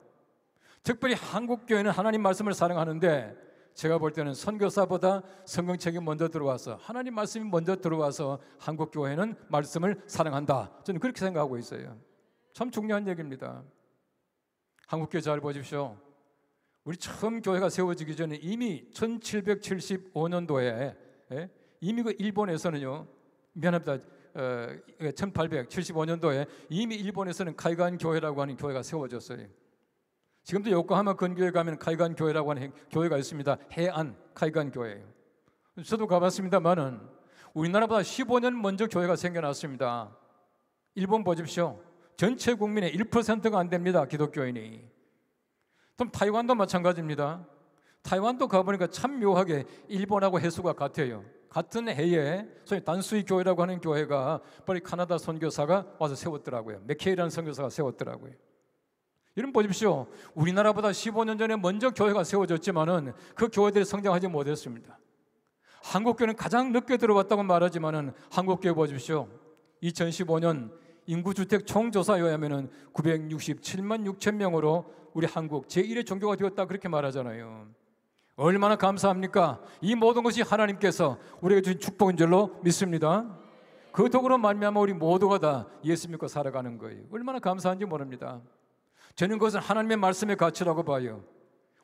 특별히 한국 교회는 하나님 말씀을 사랑하는데 제가 볼 때는 선교사보다 성경책이 먼저 들어와서 하나님 말씀이 먼저 들어와서 한국 교회는 말씀을 사랑한다. 저는 그렇게 생각하고 있어요. 참 중요한 얘기입니다. 한국 교회 잘 보십시오. 우리 처음 교회가 세워지기 전에 이미 1775년도에 이미 그 일본에서는요, 미안합니다. 1875년도에 이미 일본에서는 카이간 교회라고 하는 교회가 세워졌어요. 지금도 요코하마 근교에 가면 카이간 교회라고 하는 교회가 있습니다. 해안 카이간 교회예요. 저도 가봤습니다만은 우리나라보다 15년 먼저 교회가 생겨났습니다. 일본 보십시오. 전체 국민의 1%가 안 됩니다. 기독교인이. 그럼 타이완도 마찬가지입니다. 타이완도 가보니까 참 묘하게 일본하고 해수가 같아요. 같은 해에 소위 단수이 교회라고 하는 교회가 빨리 카나다 선교사가 와서 세웠더라고요. 맥케이라는 선교사가 세웠더라고요. 여러분 보십시오. 우리나라보다 15년 전에 먼저 교회가 세워졌지만은 그 교회들이 성장하지 못했습니다. 한국교회는 가장 늦게 들어왔다고 말하지만은 한국교회 보십시오. 2015년 인구주택 총조사에 의하면은 967만 6천 명으로 우리 한국 제1의 종교가 되었다 그렇게 말하잖아요. 얼마나 감사합니까? 이 모든 것이 하나님께서 우리에게 주신 축복인 줄로 믿습니다. 그 덕으로 말미암아 우리 모두가 다 예수 믿고 살아가는 거예요. 얼마나 감사한지 모릅니다. 저는 그것은 하나님의 말씀의 가치라고 봐요.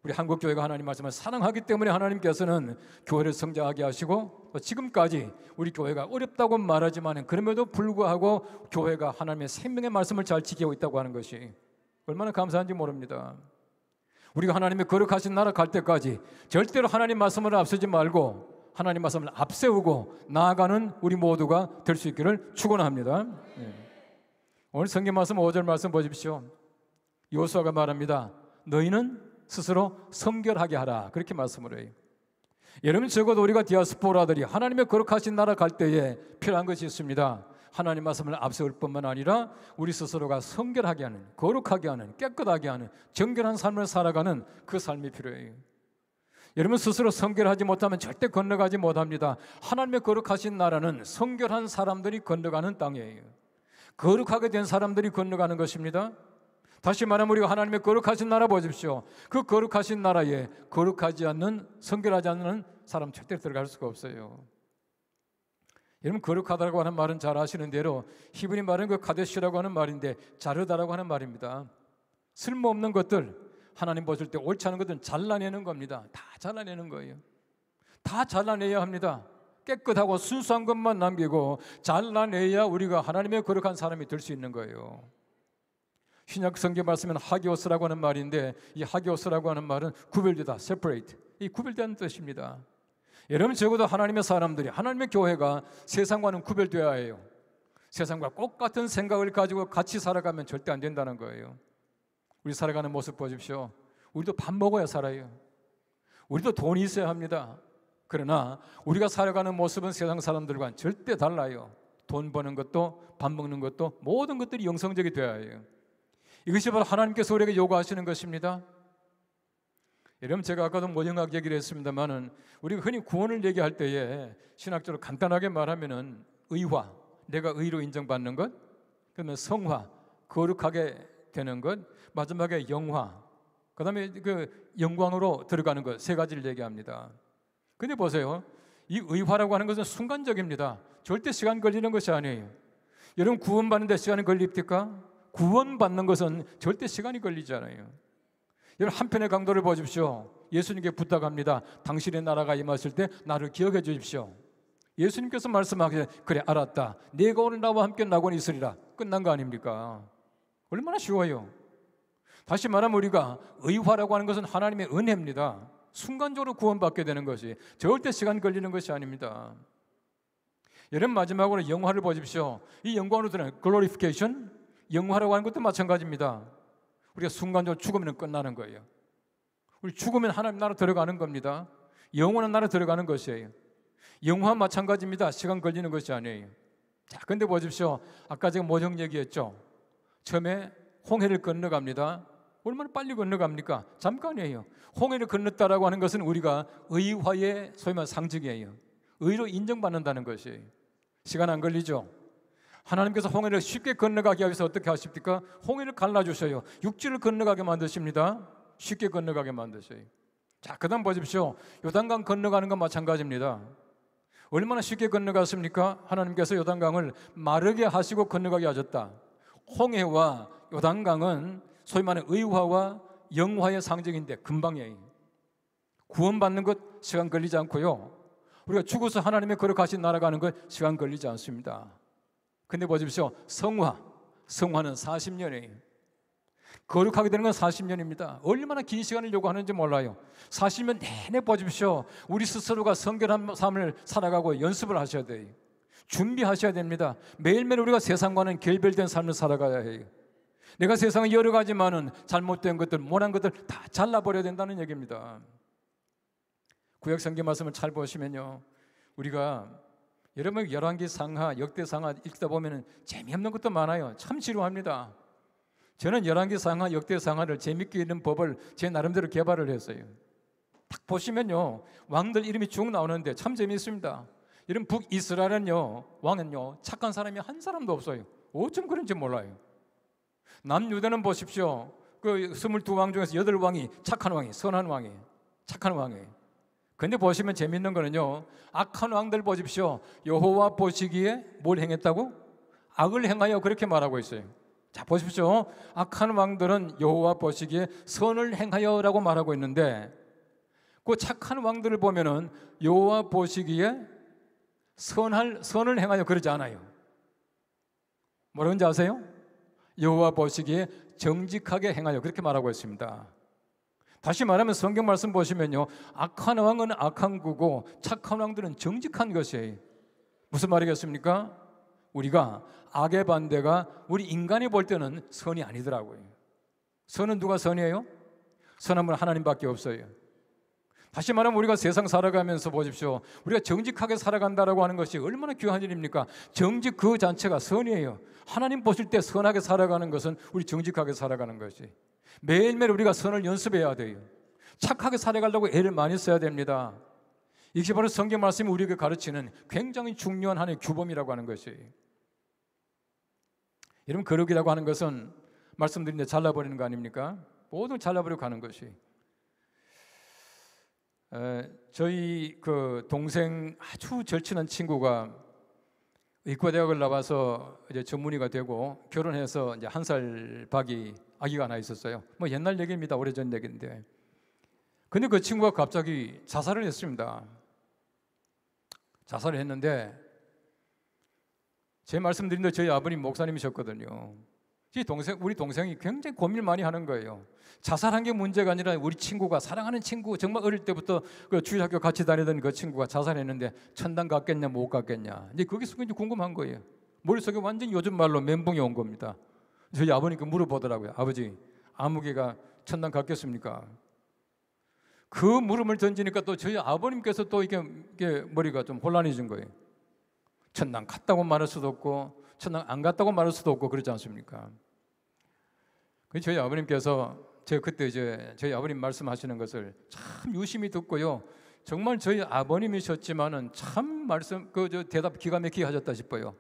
우리 한국교회가 하나님 말씀을 사랑하기 때문에 하나님께서는 교회를 성장하게 하시고 지금까지 우리 교회가 어렵다고 말하지만 그럼에도 불구하고 교회가 하나님의 생명의 말씀을 잘 지키고 있다고 하는 것이 얼마나 감사한지 모릅니다. 우리가 하나님의 거룩하신 나라 갈 때까지 절대로 하나님 말씀을 앞서지 말고 하나님 말씀을 앞세우고 나아가는 우리 모두가 될 수 있기를 축원합니다. 오늘 성경 말씀 5절 말씀 보십시오. 여호수아가 말합니다. 너희는 스스로 성결하게 하라. 그렇게 말씀을 해요. 여러분, 적어도 우리가 디아스포라들이 하나님의 거룩하신 나라 갈 때에 필요한 것이 있습니다. 하나님 말씀을 앞세울 뿐만 아니라 우리 스스로가 성결하게 하는, 거룩하게 하는, 깨끗하게 하는 정결한 삶을 살아가는 그 삶이 필요해요. 여러분, 스스로 성결하지 못하면 절대 건너가지 못합니다. 하나님의 거룩하신 나라는 성결한 사람들이 건너가는 땅이에요. 거룩하게 된 사람들이 건너가는 것입니다. 다시 말하면 우리가 하나님의 거룩하신 나라 보십시오. 그 거룩하신 나라에 거룩하지 않는, 성결하지 않는 사람 절대 들어갈 수가 없어요. 여러분, 거룩하다고 하는 말은 잘 아시는 대로 히브리 말은 그 카데시라고 하는 말인데 자르다라고 하는 말입니다. 쓸모없는 것들, 하나님 보실 때 옳지 않은 것들은 잘라내는 겁니다. 다 잘라내는 거예요. 다 잘라내야 합니다. 깨끗하고 순수한 것만 남기고 잘라내야 우리가 하나님의 거룩한 사람이 될 수 있는 거예요. 신약 성경 말씀은 하기오스라고 하는 말인데, 이 하기오스라고 하는 말은 구별되다, separate, 이 구별되는 뜻입니다. 여러분, 적어도 하나님의 사람들이, 하나님의 교회가 세상과는 구별되어야 해요. 세상과 똑같은 생각을 가지고 같이 살아가면 절대 안 된다는 거예요. 우리 살아가는 모습 보십시오. 우리도 밥 먹어야 살아요. 우리도 돈이 있어야 합니다. 그러나 우리가 살아가는 모습은 세상 사람들과는 절대 달라요. 돈 버는 것도, 밥 먹는 것도, 모든 것들이 영성적이 되어야 해요. 이것이 바로 하나님께서 우리에게 요구하시는 것입니다. 여러분, 제가 아까도 모형학 얘기를 했습니다만은, 우리가 흔히 구원을 얘기할 때에 신학적으로 간단하게 말하면은 의화, 내가 의로 인정받는 것, 그러면 성화, 거룩하게 되는 것, 마지막에 영화, 그 다음에 그 영광으로 들어가는 것, 세 가지를 얘기합니다. 근데 보세요, 이 의화라고 하는 것은 순간적입니다. 절대 시간 걸리는 것이 아니에요. 여러분, 구원받는 데 시간이 걸립니까? 구원받는 것은 절대 시간이 걸리지 않아요. 여러분, 한편의 강도를 보십시오. 예수님께 부탁합니다. 당신의 나라가 임하실 때 나를 기억해 주십시오. 예수님께서 말씀하시되, 그래 알았다, 네가 오늘 나와 함께 낙원에 있으리라. 끝난 거 아닙니까? 얼마나 쉬워요. 다시 말하면 우리가 의화라고 하는 것은 하나님의 은혜입니다. 순간적으로 구원받게 되는 것이 절대 시간 걸리는 것이 아닙니다. 여러분, 마지막으로 영화를 보십시오. 이 영광으로 들어가는 glorification, 영화라고 하는 것도 마찬가지입니다. 우리가 순간적으로 죽으면 끝나는 거예요. 우리 죽으면 하나님 나라 들어가는 겁니다. 영원한 나라 들어가는 것이에요. 영화 마찬가지입니다. 시간 걸리는 것이 아니에요. 자, 근데 보십시오. 아까 제가 모형 얘기했죠. 처음에 홍해를 건너갑니다. 얼마나 빨리 건너갑니까? 잠깐이에요. 홍해를 건넜다라고 하는 것은 우리가 의화의 소위 말하는 상징이에요. 의로 인정받는다는 것이에요. 시간 안 걸리죠? 하나님께서 홍해를 쉽게 건너가게 하기 위해서 어떻게 하십니까? 홍해를 갈라주셔요. 육지를 건너가게 만드십니다. 쉽게 건너가게 만드셔요. 자, 그 다음 보십시오. 요단강 건너가는 건 마찬가지입니다. 얼마나 쉽게 건너갔습니까? 하나님께서 요단강을 마르게 하시고 건너가게 하셨다. 홍해와 요단강은 소위 말하는 의화와 영화의 상징인데 금방이에요. 구원받는 것 시간 걸리지 않고요. 우리가 죽어서 하나님의 거룩하신 나라 가는 것 시간 걸리지 않습니다. 근데 보십시오. 성화는 40년이에요. 거룩하게 되는 건 40년입니다. 얼마나 긴 시간을 요구하는지 몰라요. 40년 내내 보십시오. 우리 스스로가 성결한 삶을 살아가고 연습을 하셔야 돼요. 준비하셔야 됩니다. 매일매일 우리가 세상과는 결별된 삶을 살아가야 해요. 내가 세상에 여러 가지 많은 잘못된 것들, 못한 것들 다 잘라버려야 된다는 얘기입니다. 구약 성경 말씀을 잘 보시면요, 우리가 여러분 열왕기 상하, 역대 상하 읽다 보면 재미없는 것도 많아요. 참 지루합니다. 저는 열왕기 상하, 역대 상하를 재밌게 읽는 법을 제 나름대로 개발을 했어요. 딱 보시면요, 왕들 이름이 쭉 나오는데 참 재미있습니다. 이런 북이스라엘은요, 왕은요 착한 사람이 한 사람도 없어요. 어쩜 그런지 몰라요. 남유다는 보십시오. 그 22왕 중에서 8왕이 착한 왕이, 선한 왕이, 착한 왕이에요. 근데 보시면 재밌는 거는요, 악한 왕들 보십시오. 여호와 보시기에 뭘 행했다고? 악을 행하여 그렇게 말하고 있어요. 자, 보십시오. 악한 왕들은 여호와 보시기에 선을 행하여라고 말하고 있는데, 그 착한 왕들을 보면은 여호와 보시기에 선을 행하여 그러지 않아요. 뭐라는지 아세요? 여호와 보시기에 정직하게 행하여 그렇게 말하고 있습니다. 다시 말하면 성경 말씀 보시면요, 악한 왕은 악한 거고 착한 왕들은 정직한 것이에요. 무슨 말이겠습니까? 우리가 악의 반대가 우리 인간이 볼 때는 선이 아니더라고요. 선은 누가 선이에요? 선한 분 하나님밖에 없어요. 다시 말하면 우리가 세상 살아가면서 보십시오. 우리가 정직하게 살아간다라고 하는 것이 얼마나 귀한 일입니까? 정직 그 자체가 선이에요. 하나님 보실 때 선하게 살아가는 것은 우리 정직하게 살아가는 것이. 매일매일 우리가 선을 연습해야 돼요. 착하게 살아가려고 애를 많이 써야 됩니다. 이게 바로 성경 말씀이 우리에게 가르치는 굉장히 중요한 하나의 규범이라고 하는 것이에요. 여러분, 거룩이라고 하는 것은 말씀드린 데 잘라버리는 거 아닙니까? 모든 잘라버리고 가는 것이. 저희 그 동생 아주 절친한 친구가 의과대학을 나와서 이제 전문의가 되고 결혼해서 이제 1살 박이 아기가 하나 있었어요. 뭐 옛날 얘기입니다. 오래전 얘기인데. 근데 그 친구가 갑자기 자살을 했습니다. 자살을 했는데 제 말씀드린 대로 저희 아버님 목사님이셨거든요. 우리 동생이 굉장히 고민을 많이 하는 거예요. 자살한 게 문제가 아니라 우리 친구가, 사랑하는 친구, 정말 어릴 때부터 그 주일학교 같이 다니던 그 친구가 자살했는데 천당 갔겠냐 못 갔겠냐, 이제 그게 순간 궁금한 거예요. 머릿속에 완전히 요즘 말로 멘붕이 온 겁니다. 저희 아버님께 물어보더라고요. 아버지, 아무개가 천당 갔겠습니까? 그 물음을 던지니까 또 저희 아버님께서 또 이게 머리가 좀 혼란해진 거예요. 천당 갔다고 말할 수도 없고 천당 안 갔다고 말할 수도 없고 그렇지 않습니까? 저희 아버님께서 제가 그때 이제 저희 아버님 말씀하시는 것을 참 유심히 듣고요. 정말 저희 아버님이셨지만은 참 대답 기가 막히게 하셨다 싶어요.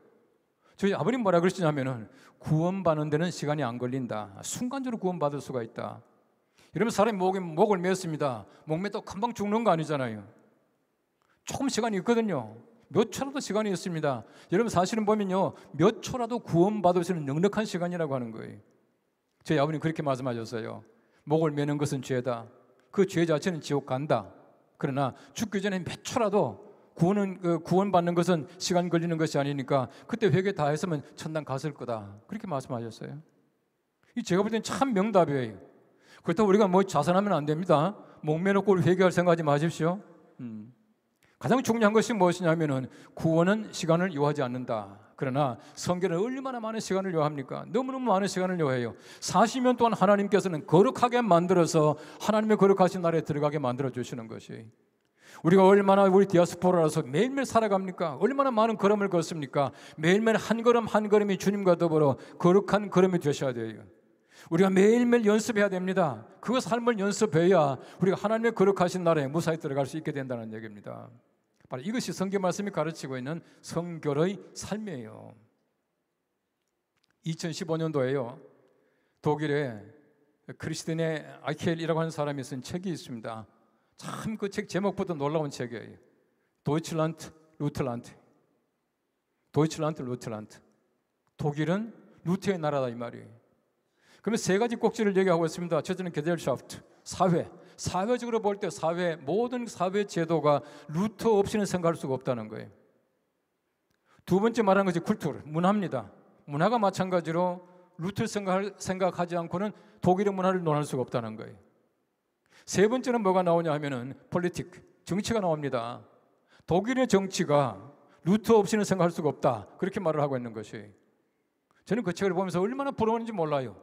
저희 아버님 뭐라 그러시냐면은 구원받는 데는 시간이 안 걸린다. 순간적으로 구원받을 수가 있다. 이러면 사람이 목을 맸습니다. 목 매도 금방 죽는 거 아니잖아요. 조금 시간이 있거든요. 몇 초라도 시간이 있습니다. 여러분 사실은 보면요, 몇 초라도 구원받을 수 있는 넉넉한 시간이라고 하는 거예요. 저희 아버님 그렇게 말씀하셨어요. 목을 매는 것은 죄다. 그 죄 자체는 지옥 간다. 그러나 죽기 전에 몇 초라도 구원받는 것은 시간 걸리는 것이 아니니까 그때 회개 다 했으면 천당 갔을 거다. 그렇게 말씀하셨어요. 제가 볼 때는 참 명답이에요. 그렇다고 우리가 뭐 자살하면 안 됩니다. 목 매놓고 회개할 생각하지 마십시오. 가장 중요한 것이 무엇이냐면은 구원은 시간을 요하지 않는다. 그러나 성경은 얼마나 많은 시간을 요합니까? 너무너무 많은 시간을 요해요. 40년 동안 하나님께서는 거룩하게 만들어서 하나님의 거룩하신 나라에 들어가게 만들어 주시는 것이, 우리가 얼마나 우리 디아스포라라서 매일매일 살아갑니까? 얼마나 많은 걸음을 걷습니까? 매일매일 한 걸음 한 걸음이 주님과 더불어 거룩한 걸음이 되셔야 돼요. 우리가 매일매일 연습해야 됩니다. 그 삶을 연습해야 우리가 하나님의 거룩하신 나라에 무사히 들어갈 수 있게 된다는 얘기입니다. 바로 이것이 성경 말씀이 가르치고 있는 성결의 삶이에요. 2015년도에요. 독일에 크리스틴의 아이켈이라고 하는 사람이 쓴 책이 있습니다. 참 그 책 제목부터 놀라운 책이에요. 도이칠란드 루틀란드. 도이칠란드 루틀란드. 독일은 루트의 나라다 이 말이에요. 그러면 세 가지 꼭지를 얘기하고 있습니다. 첫째는 게델샤프트, 사회적으로 볼 때 모든 사회 제도가 루터 없이는 생각할 수가 없다는 거예요. 두 번째 말하는 것이 쿨투르, 문화입니다. 문화가 마찬가지로 루터를 생각하지 않고는 독일의 문화를 논할 수가 없다는 거예요. 세 번째는 뭐가 나오냐 하면은 폴리틱, 정치가 나옵니다. 독일의 정치가 루터 없이는 생각할 수가 없다. 그렇게 말을 하고 있는 것이, 저는 그 책을 보면서 얼마나 부러웠는지 몰라요.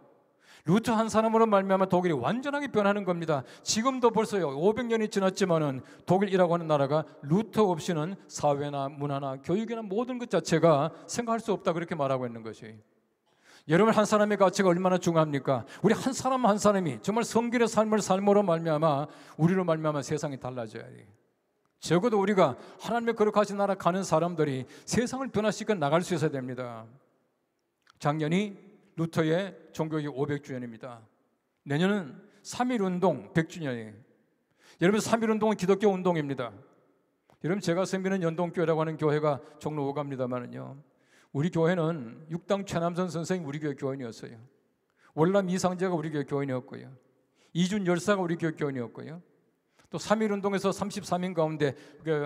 루터 한 사람으로 말미암아 독일이 완전하게 변하는 겁니다. 지금도 벌써요 500년이 지났지만은 독일이라고 하는 나라가 루터 없이는 사회나 문화나 교육이나 모든 것 자체가 생각할 수 없다. 그렇게 말하고 있는 것이, 여러분 한 사람의 가치가 얼마나 중요합니까? 우리 한 사람 한 사람이 정말 성결의 삶을 삶으로 말미암아 우리로 말미암아 세상이 달라져야 돼요. 적어도 우리가 하나님의 거룩하신 나라 가는 사람들이 세상을 변화시켜 나갈 수 있어야 됩니다. 작년이 루터의 종교개혁 500주년입니다. 내년은 3.1운동 100주년이에요. 여러분 3.1운동은 기독교 운동입니다. 여러분 제가 섬기는 연동교회라고 하는 교회가 종로 5가입니다만은요, 우리 교회는 육당 최남선 선생이 우리 교회 교인이었어요. 월남 이상재가 우리 교회 교인이었고요. 이준 열사가 우리 교회 교인이었고요. 또 3.1운동에서 33인 가운데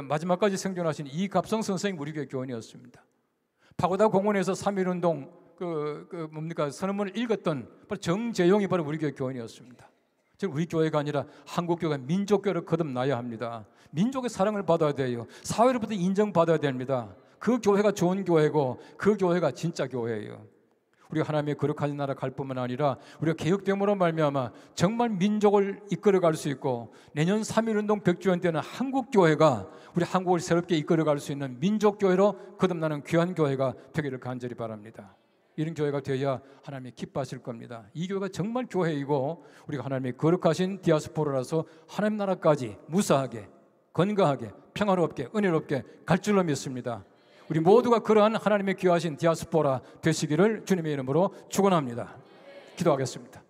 마지막까지 생존하신 이갑성 선생이 우리 교회 교인이었습니다. 파고다 공원에서 3.1운동 선언문을 읽었던 바로 정재용이 바로 우리 교회 교인이었습니다. 즉 우리 교회가 아니라 한국교회가 민족교회를 거듭나야 합니다. 민족의 사랑을 받아야 돼요. 사회로부터 인정받아야 됩니다. 그 교회가 좋은 교회고 그 교회가 진짜 교회예요. 우리가 하나님의 거룩한 나라 갈 뿐만 아니라 우리가 개혁됨으로 말미암아 정말 민족을 이끌어갈 수 있고, 내년 3.1운동 100주년 때는 한국교회가 우리 한국을 새롭게 이끌어갈 수 있는 민족교회로 거듭나는 귀한 교회가 되기를 간절히 바랍니다. 이런 교회가 되어야 하나님이 기뻐하실 겁니다. 이 교회가 정말 교회이고 우리가 하나님의 거룩하신 디아스포라라서 하나님 나라까지 무사하게, 건강하게, 평화롭게, 은혜롭게 갈 줄로 믿습니다. 우리 모두가 그러한 하나님의 귀하신 디아스포라 되시기를 주님의 이름으로 축원합니다. 기도하겠습니다.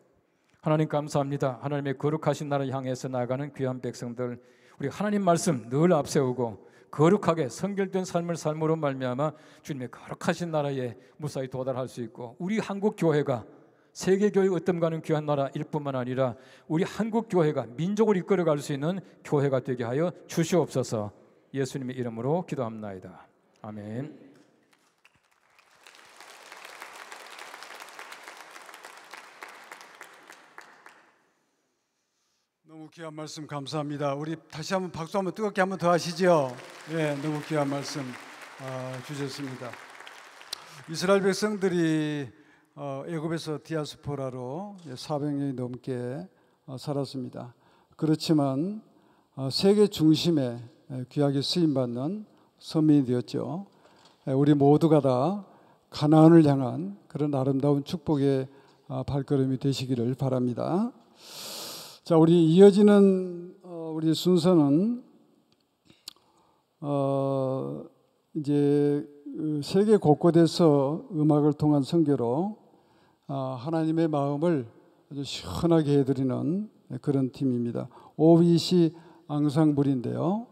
하나님 감사합니다. 하나님의 거룩하신 나라 향해서 나아가는 귀한 백성들, 우리 하나님 말씀 늘 앞세우고 거룩하게 성결된 삶을 삶으로 말미암아 주님의 거룩하신 나라에 무사히 도달할 수 있고, 우리 한국 교회가 세계교회 으뜸가는 귀한 나라일 뿐만 아니라 우리 한국 교회가 민족을 이끌어갈 수 있는 교회가 되게 하여 주시옵소서. 예수님의 이름으로 기도합나이다. 아멘. 너무 귀한 말씀 감사합니다. 우리 다시 한번 박수 한번 뜨겁게 한번 더 하시죠. 예, 너무 귀한 말씀 주셨습니다. 이스라엘 백성들이 애굽에서 디아스포라로 400년이 넘게 살았습니다. 그렇지만 세계 중심에 귀하게 쓰임받는 서민이 되었죠. 우리 모두가 다 가나안을 향한 그런 아름다운 축복의 발걸음이 되시기를 바랍니다. 자, 우리 이어지는 우리 순서는 이제 세계 곳곳에서 음악을 통한 선교로 하나님의 마음을 아주 시원하게 해드리는 그런 팀입니다. OBC 앙상블인데요.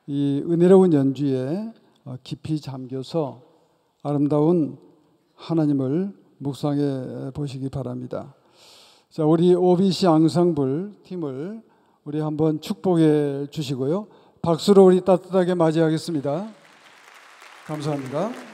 이 은혜로운 연주에 깊이 잠겨서 아름다운 하나님을 묵상해 보시기 바랍니다. 자, 우리 OBC 앙상블 팀을 우리 한번 축복해 주시고요. 박수로 우리 따뜻하게 맞이하겠습니다. 감사합니다.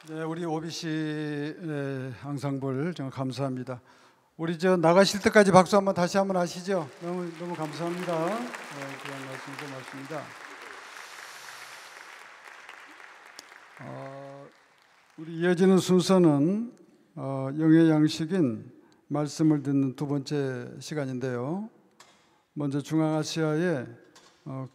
네, 우리 OBC 앙상블 정말 감사합니다. 우리 저 나가실 때까지 박수 한번 다시 한번 하시죠. 너무 감사합니다. 그런 말씀 고맙습니다. 우리 이어지는 순서는 영의 양식인 말씀을 듣는 두 번째 시간인데요. 먼저 중앙아시아의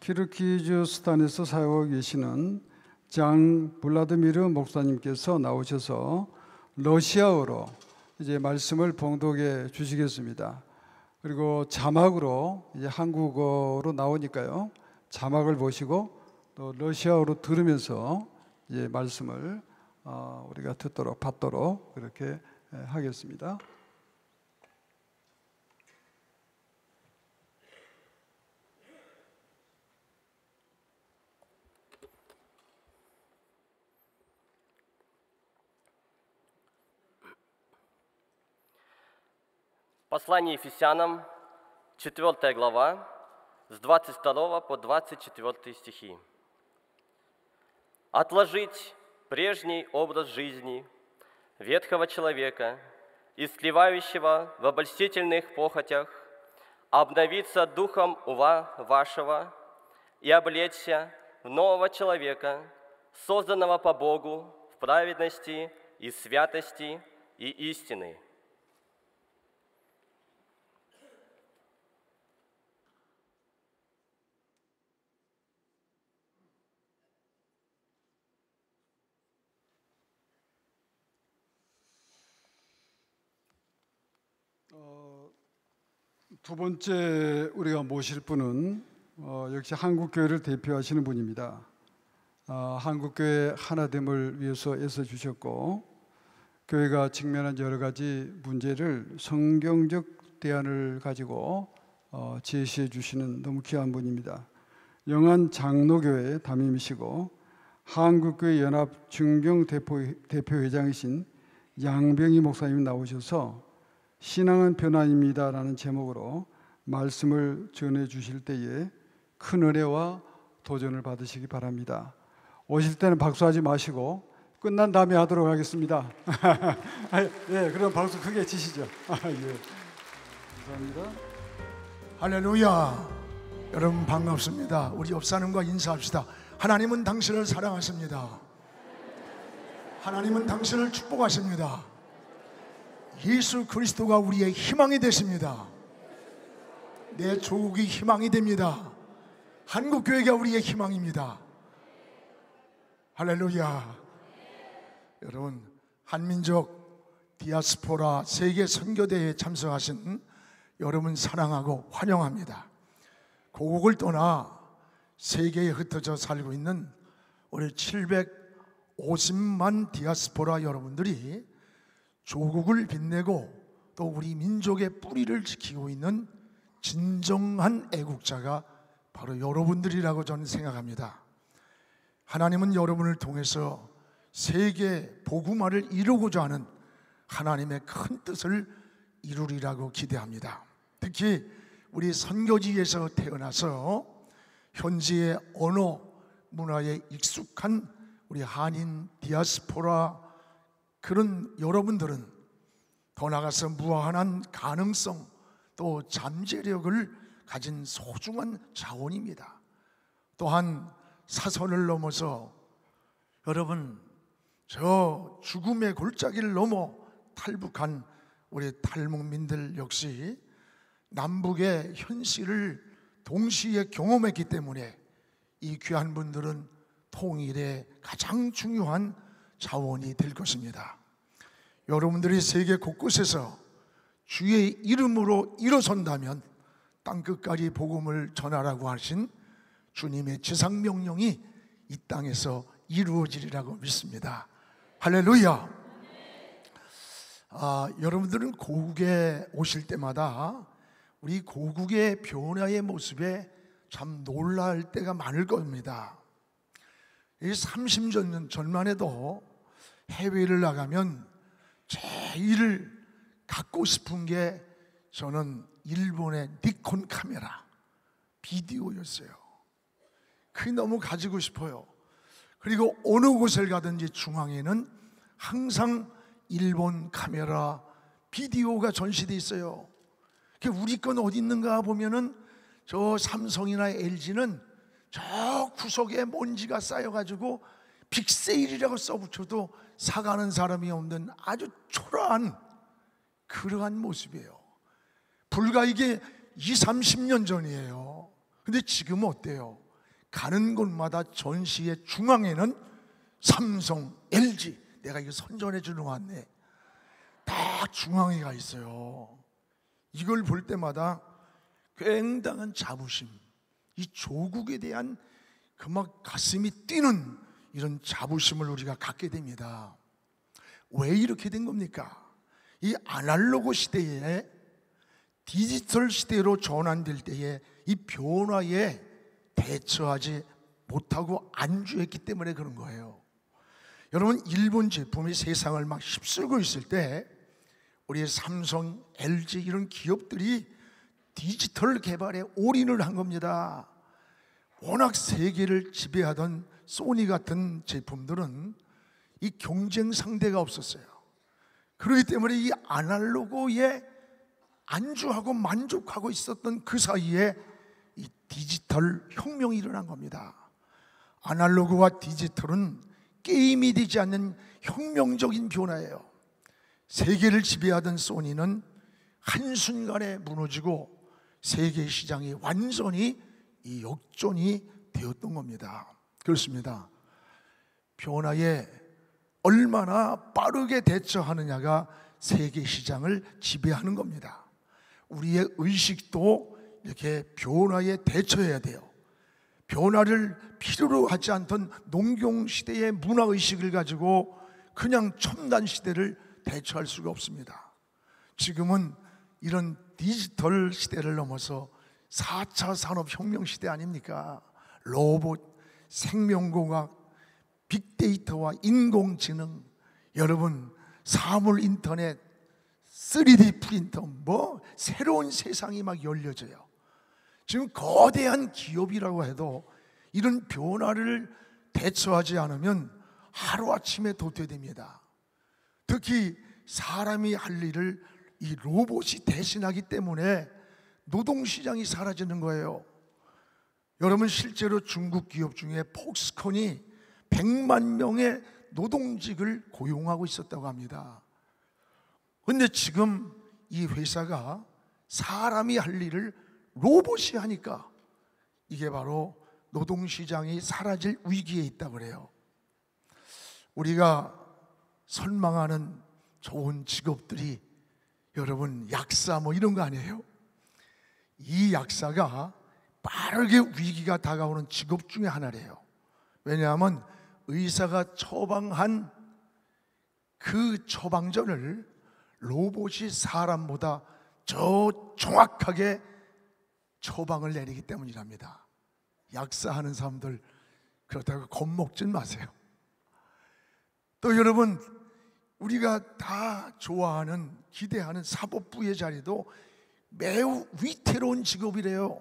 키르기즈스탄에서 사역하고 계시는 장 블라드미르 목사님께서 나오셔서 러시아어로 이제 말씀을 봉독해 주시겠습니다. 그리고 자막으로 이제 한국어로 나오니까요. 자막을 보시고 또 러시아어로 들으면서 이제 말씀을 우리가 듣도록 받도록 그렇게 하겠습니다. Послание Ефесянам, 4 глава, с 22 по 24 стихи. «Отложить прежний образ жизни ветхого человека, истлевающего в обольстительных похотях, обновиться духом ума вашего и облечься в нового человека, созданного по Богу в праведности и святости и истины». 두 번째 우리가 모실 분은 역시 한국교회를 대표하시는 분입니다. 한국교회 하나됨을 위해서 애써주셨고 교회가 직면한 여러 가지 문제를 성경적 대안을 가지고 제시해 주시는 너무 귀한 분입니다. 영안 장로교회 담임이시고 한국교회 연합 중경 대표회장이신 양병희 목사님 나오셔서 신앙은 변화입니다 라는 제목으로 말씀을 전해 주실 때에 큰 은혜와 도전을 받으시기 바랍니다. 오실 때는 박수하지 마시고 끝난 다음에 하도록 하겠습니다. 예, 그럼 박수 크게 치시죠. 예. 감사합니다. 할렐루야. 여러분 반갑습니다. 우리 옆사람과 인사합시다. 하나님은 당신을 사랑하십니다. 하나님은 당신을 축복하십니다. 예수 그리스도가 우리의 희망이 되십니다. 내 조국이 희망이 됩니다. 한국교회가 우리의 희망입니다. 할렐루야. 여러분 한민족 디아스포라 세계 선교대회에 참석하신 여러분 사랑하고 환영합니다. 고국을 떠나 세계에 흩어져 살고 있는 우리 750만 디아스포라 여러분들이 조국을 빛내고 또 우리 민족의 뿌리를 지키고 있는 진정한 애국자가 바로 여러분들이라고 저는 생각합니다. 하나님은 여러분을 통해서 세계 복음화를 이루고자 하는 하나님의 큰 뜻을 이루리라고 기대합니다. 특히 우리 선교지에서 태어나서 현지의 언어 문화에 익숙한 우리 한인 디아스포라 그런 여러분들은 더 나아가서 무한한 가능성 또 잠재력을 가진 소중한 자원입니다. 또한 사선을 넘어서 여러분 저 죽음의 골짜기를 넘어 탈북한 우리 탈북민들 역시 남북의 현실을 동시에 경험했기 때문에 이 귀한 분들은 통일의 가장 중요한 자원이 될 것입니다. 여러분들이 세계 곳곳에서 주의 이름으로 일어선다면 땅끝까지 복음을 전하라고 하신 주님의 지상명령이 이 땅에서 이루어지리라고 믿습니다. 할렐루야. 여러분들은 고국에 오실 때마다 우리 고국의 변화의 모습에 참 놀랄 때가 많을 겁니다. 30년 전만 해도 해외를 나가면 제일 갖고 싶은 게 저는 일본의 니콘 카메라 비디오였어요. 그게 너무 가지고 싶어요. 그리고 어느 곳을 가든지 중앙에는 항상 일본 카메라, 비디오가 전시돼 있어요. 우리 건 어디 있는가 보면은 저 삼성이나 LG는 저 구석에 먼지가 쌓여가지고 빅세일이라고 써붙여도 사가는 사람이 없는 아주 초라한 그러한 모습이에요. 불과 이게 20-30년 전이에요. 근데 지금은 어때요? 가는 곳마다 전시의 중앙에는 삼성, LG, 내가 이거 선전해 주는 거 같네, 다 중앙에 가 있어요. 이걸 볼 때마다 굉장한 자부심, 이 조국에 대한 그 막 가슴이 뛰는 이런 자부심을 우리가 갖게 됩니다. 왜 이렇게 된 겁니까? 이 아날로그 시대에 디지털 시대로 전환될 때에 이 변화에 대처하지 못하고 안주했기 때문에 그런 거예요. 여러분, 일본 제품이 세상을 막 휩쓸고 있을 때 우리 삼성, LG 이런 기업들이 디지털 개발에 올인을 한 겁니다. 워낙 세계를 지배하던 소니 같은 제품들은 이 경쟁 상대가 없었어요. 그렇기 때문에 이 아날로그에 안주하고 만족하고 있었던 그 사이에 이 디지털 혁명이 일어난 겁니다. 아날로그와 디지털은 게임이 되지 않는 혁명적인 변화예요. 세계를 지배하던 소니는 한순간에 무너지고 세계 시장이 완전히 이 역전이 되었던 겁니다. 그렇습니다. 변화에 얼마나 빠르게 대처하느냐가 세계 시장을 지배하는 겁니다. 우리의 의식도 이렇게 변화에 대처해야 돼요. 변화를 필요로 하지 않던 농경시대의 문화의식을 가지고 그냥 첨단 시대를 대처할 수가 없습니다. 지금은 이런 디지털 시대를 넘어서 4차 산업혁명 시대 아닙니까? 로봇, 생명공학, 빅데이터와 인공지능, 여러분 사물 인터넷, 3D 프린터, 뭐 새로운 세상이 막 열려져요. 지금 거대한 기업이라고 해도 이런 변화를 대처하지 않으면 하루아침에 도태됩니다. 특히 사람이 할 일을 이 로봇이 대신하기 때문에 노동시장이 사라지는 거예요. 여러분, 실제로 중국 기업 중에 폭스콘이 100만 명의 노동직을 고용하고 있었다고 합니다. 그런데 지금 이 회사가 사람이 할 일을 로봇이 하니까 이게 바로 노동시장이 사라질 위기에 있다고 그래요. 우리가 선망하는 좋은 직업들이 여러분 약사 뭐 이런 거 아니에요? 이 약사가 빠르게 위기가 다가오는 직업 중에 하나래요. 왜냐하면 의사가 처방한 그 처방전을 로봇이 사람보다 더 정확하게 처방을 내리기 때문이랍니다. 약사하는 사람들 그렇다고 겁먹진 마세요. 또 여러분, 우리가 다 좋아하는 기대하는 사법부의 자리도 매우 위태로운 직업이래요.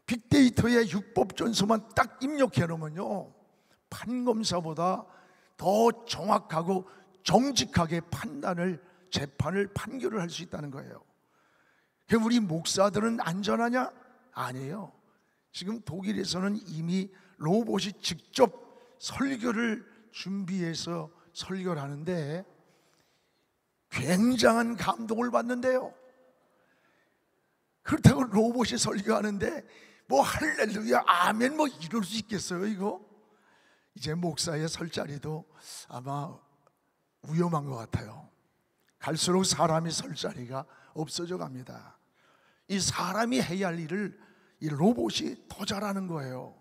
빅데이터에 육법전서만 딱 입력해 놓으면요, 판검사보다 더 정확하고 정직하게 재판을 판결을 할 수 있다는 거예요. 우리 목사들은 안전하냐? 아니에요. 지금 독일에서는 이미 로봇이 직접 설교를 준비해서 설교를 하는데 굉장한 감동을 받는데요. 그렇다고 로봇이 설교하는데 뭐 할렐루야 아멘 뭐 이럴 수 있겠어요? 이거 이제 목사의 설 자리도 아마 위험한 것 같아요. 갈수록 사람이 설 자리가 없어져 갑니다. 이 사람이 해야 할 일을 이 로봇이 더 잘하는 거예요.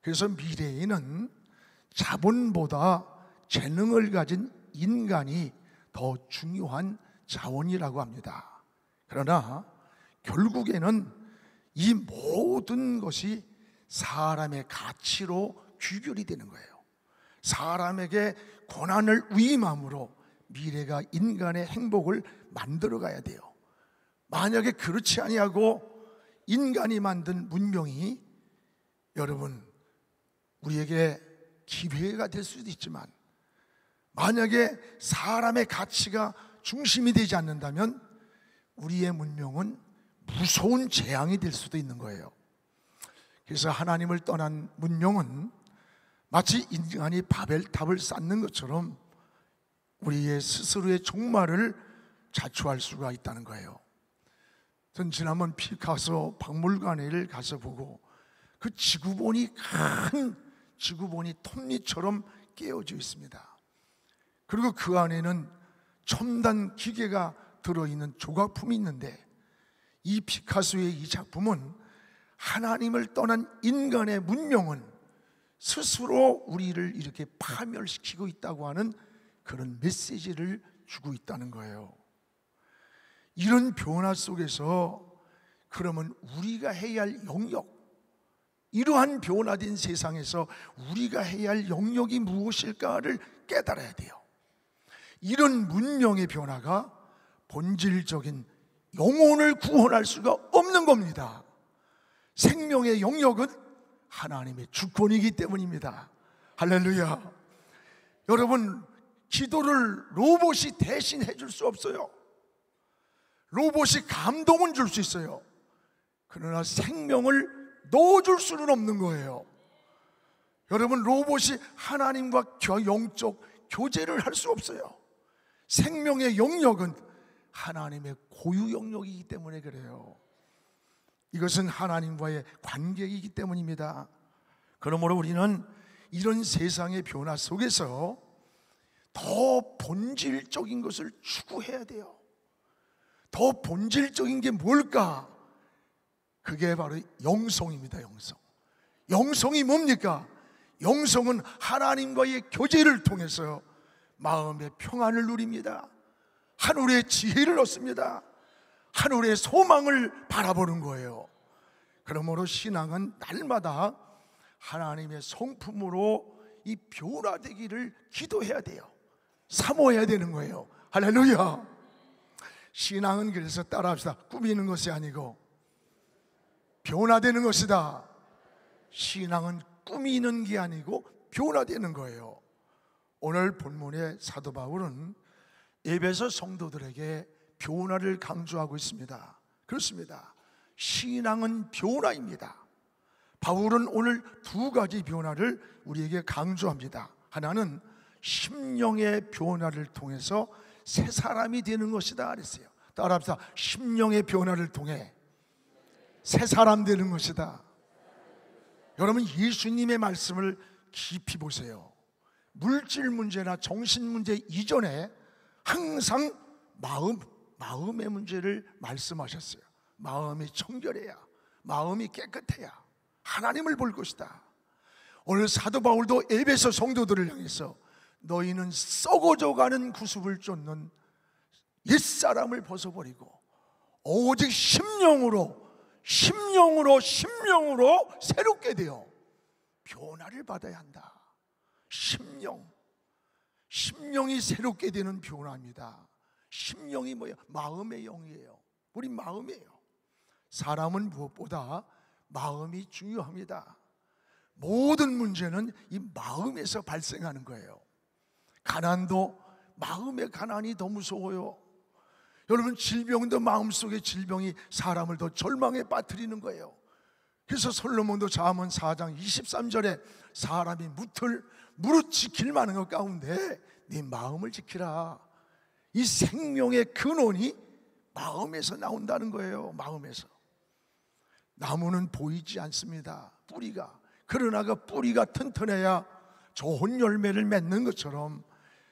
그래서 미래에는 자본보다 재능을 가진 인간이 더 중요한 자원이라고 합니다. 그러나 결국에는 이 모든 것이 사람의 가치로 귀결이 되는 거예요. 사람에게 권한을 위임함으로 미래가 인간의 행복을 만들어 가야 돼요. 만약에 그렇지 아니하고 인간이 만든 문명이 여러분 우리에게 기회가 될 수도 있지만 만약에 사람의 가치가 중심이 되지 않는다면 우리의 문명은 무서운 재앙이 될 수도 있는 거예요. 그래서 하나님을 떠난 문명은 마치 인간이 바벨탑을 쌓는 것처럼 우리의 스스로의 종말을 자초할 수가 있다는 거예요. 전 지난번 피카소 박물관에 가서 보고 그 지구본이 큰 지구본이 톱니처럼 깨어져 있습니다. 그리고 그 안에는 첨단 기계가 들어있는 조각품이 있는데, 이 피카소의 이 작품은 하나님을 떠난 인간의 문명은 스스로 우리를 이렇게 파멸시키고 있다고 하는 그런 메시지를 주고 있다는 거예요. 이런 변화 속에서 그러면 우리가 해야 할 영역, 이러한 변화된 세상에서 우리가 해야 할 영역이 무엇일까를 깨달아야 돼요. 이런 문명의 변화가 본질적인 영혼을 구원할 수가 없는 겁니다. 생명의 영역은 하나님의 주권이기 때문입니다. 할렐루야. 여러분, 기도를 로봇이 대신해 줄 수 없어요. 로봇이 감동은 줄 수 있어요. 그러나 생명을 넣어줄 수는 없는 거예요. 여러분, 로봇이 하나님과 영적 교제를 할 수 없어요. 생명의 영역은 하나님의 고유 영역이기 때문에 그래요. 이것은 하나님과의 관계이기 때문입니다. 그러므로 우리는 이런 세상의 변화 속에서 더 본질적인 것을 추구해야 돼요. 더 본질적인 게 뭘까? 그게 바로 영성입니다. 영성이 뭡니까? 영성은 하나님과의 교제를 통해서 마음의 평안을 누립니다. 하늘의 지혜를 얻습니다. 하늘의 소망을 바라보는 거예요. 그러므로 신앙은 날마다 하나님의 성품으로 이 변화되기를 기도해야 돼요. 사모해야 되는 거예요. 할렐루야. 신앙은 그래서 따라합시다. 꾸미는 것이 아니고 변화되는 것이다. 신앙은 꾸미는 게 아니고 변화되는 거예요. 오늘 본문의 사도 바울은 에베소 성도들에게 변화를 강조하고 있습니다. 그렇습니다. 신앙은 변화입니다. 바울은 오늘 두 가지 변화를 우리에게 강조합니다. 하나는 심령의 변화를 통해서 새 사람이 되는 것이다 그랬어요. 따라합시다. 심령의 변화를 통해 새 사람 되는 것이다. 여러분, 예수님의 말씀을 깊이 보세요. 물질 문제나 정신 문제 이전에 항상 마음의 문제를 말씀하셨어요. 마음이 청결해야, 마음이 깨끗해야 하나님을 볼 것이다. 오늘 사도 바울도 에베소 성도들을 향해서 너희는 썩어져가는 구습을 쫓는 옛사람을 벗어버리고 오직 심령으로 새롭게 되어 변화를 받아야 한다. 심령이 새롭게 되는 변화입니다. 심령이 뭐예요? 마음의 영이에요. 우리 마음이에요. 사람은 무엇보다 마음이 중요합니다. 모든 문제는 이 마음에서 발생하는 거예요. 가난도 마음의 가난이 더 무서워요. 여러분, 질병도 마음속의 질병이 사람을 더 절망에 빠뜨리는 거예요. 그래서 솔로몬도 잠언 4장 23절에 사람이 무릇 지킬 만한 것 가운데 네 마음을 지키라. 이 생명의 근원이 마음에서 나온다는 거예요. 마음에서. 나무는 보이지 않습니다. 뿌리가. 그러나 그 뿌리가 튼튼해야 좋은 열매를 맺는 것처럼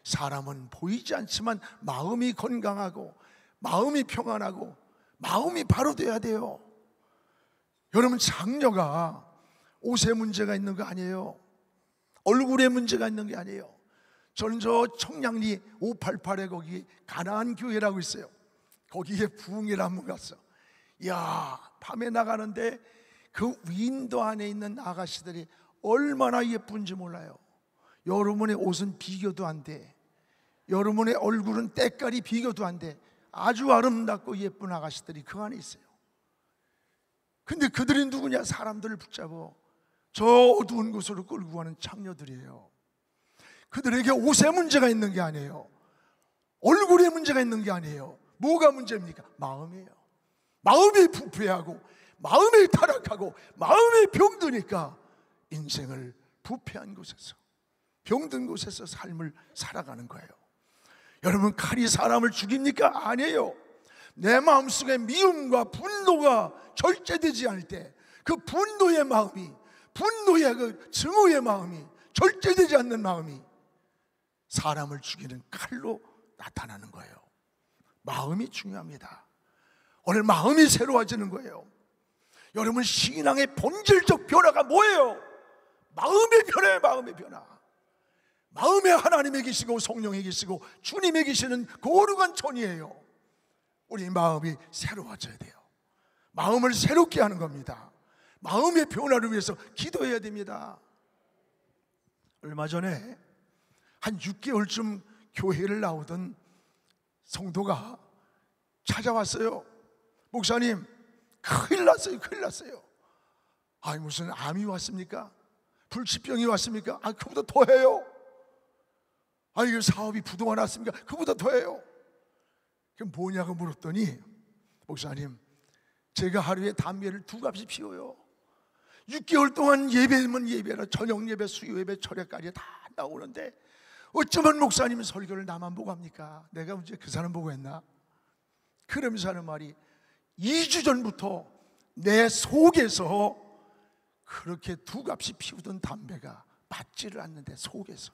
사람은 보이지 않지만 마음이 건강하고 마음이 평안하고 마음이 바로 돼야 돼요. 여러분, 장녀가 옷에 문제가 있는 거 아니에요. 얼굴에 문제가 있는 게 아니에요. 저는 저 청량리 588에 거기 가나안 교회라고 있어요. 거기에 부흥회를 한번 갔어. 이야, 밤에 나가는데 그 윈도 안에 있는 아가씨들이 얼마나 예쁜지 몰라요. 여러분의 옷은 비교도 안 돼. 여러분의 얼굴은 때깔이 비교도 안 돼. 아주 아름답고 예쁜 아가씨들이 그 안에 있어요. 근데 그들이 누구냐? 사람들을 붙잡아 저 어두운 곳으로 끌고 가는 창녀들이에요. 그들에게 옷에 문제가 있는 게 아니에요. 얼굴에 문제가 있는 게 아니에요. 뭐가 문제입니까? 마음이에요. 마음이 부패하고 마음이 타락하고 마음이 병드니까 인생을 부패한 곳에서, 병든 곳에서 삶을 살아가는 거예요. 여러분, 칼이 사람을 죽입니까? 아니에요. 내 마음속에 미움과 분노가 절제되지 않을 때, 그 분노의 마음이, 분노의 그 증오의 마음이 절제되지 않는 마음이 사람을 죽이는 칼로 나타나는 거예요. 마음이 중요합니다. 오늘 마음이 새로워지는 거예요. 여러분, 신앙의 본질적 변화가 뭐예요? 마음의 변화예요. 마음의 변화. 마음에 하나님이 계시고 성령이 계시고 주님이 계시는 거룩한 천이에요. 우리 마음이 새로워져야 돼요. 마음을 새롭게 하는 겁니다. 마음의 변화를 위해서 기도해야 됩니다. 얼마 전에 한 6개월쯤 교회를 나오던 성도가 찾아왔어요. 목사님, 큰일 났어요. 큰일 났어요. 아니, 무슨 암이 왔습니까? 불치병이 왔습니까? 아, 그보다 더해요. 아, 이거 사업이 부도가 났습니까? 그보다 더해요. 그럼 뭐냐고 물었더니, 목사님, 제가 하루에 담배를 2갑씩 피워요. 6개월 동안 예배면 예배라, 저녁 예배, 수요 예배, 철야까지 다 나오는데 어쩌면 목사님 설교를 나만 보고 합니까? 내가 언제 그 사람 보고 했나? 그러면서 하는 말이, 2주 전부터 내 속에서 그렇게 2갑씩 피우던 담배가 맞지를 않는데, 속에서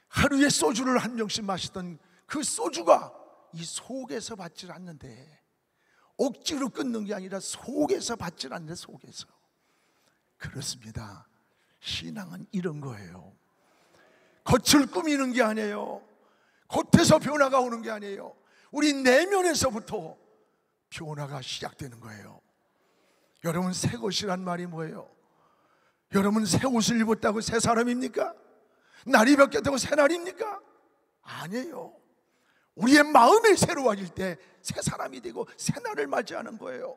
하루에 소주를 한 병씩 마시던 그 소주가 이 속에서 받질 않는데, 억지로 끊는 게 아니라 속에서 받질 않는데, 속에서. 그렇습니다. 신앙은 이런 거예요. 겉을 꾸미는 게 아니에요. 겉에서 변화가 오는 게 아니에요. 우리 내면에서부터 변화가 시작되는 거예요. 여러분, 새 것이란 말이 뭐예요? 여러분, 새 옷을 입었다고 새 사람입니까? 날이 바뀌었다고 새 날입니까? 아니에요. 우리의 마음이 새로워질 때 새 사람이 되고 새 날을 맞이하는 거예요.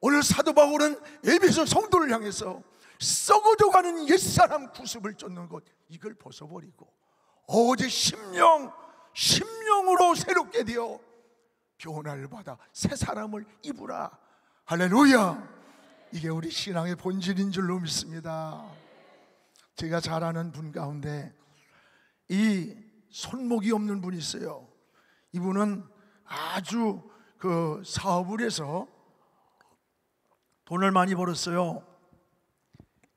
오늘 사도 바울은 에베소 성도를 향해서 썩어져가는 옛사람 구습을 쫓는 것, 이걸 벗어버리고 오직 심령으로 새롭게 되어 변화를 받아 새 사람을 입으라. 할렐루야. 이게 우리 신앙의 본질인 줄로 믿습니다. 제가 잘 아는 분 가운데 이 손목이 없는 분이 있어요. 이분은 아주 그 사업을 해서 돈을 많이 벌었어요.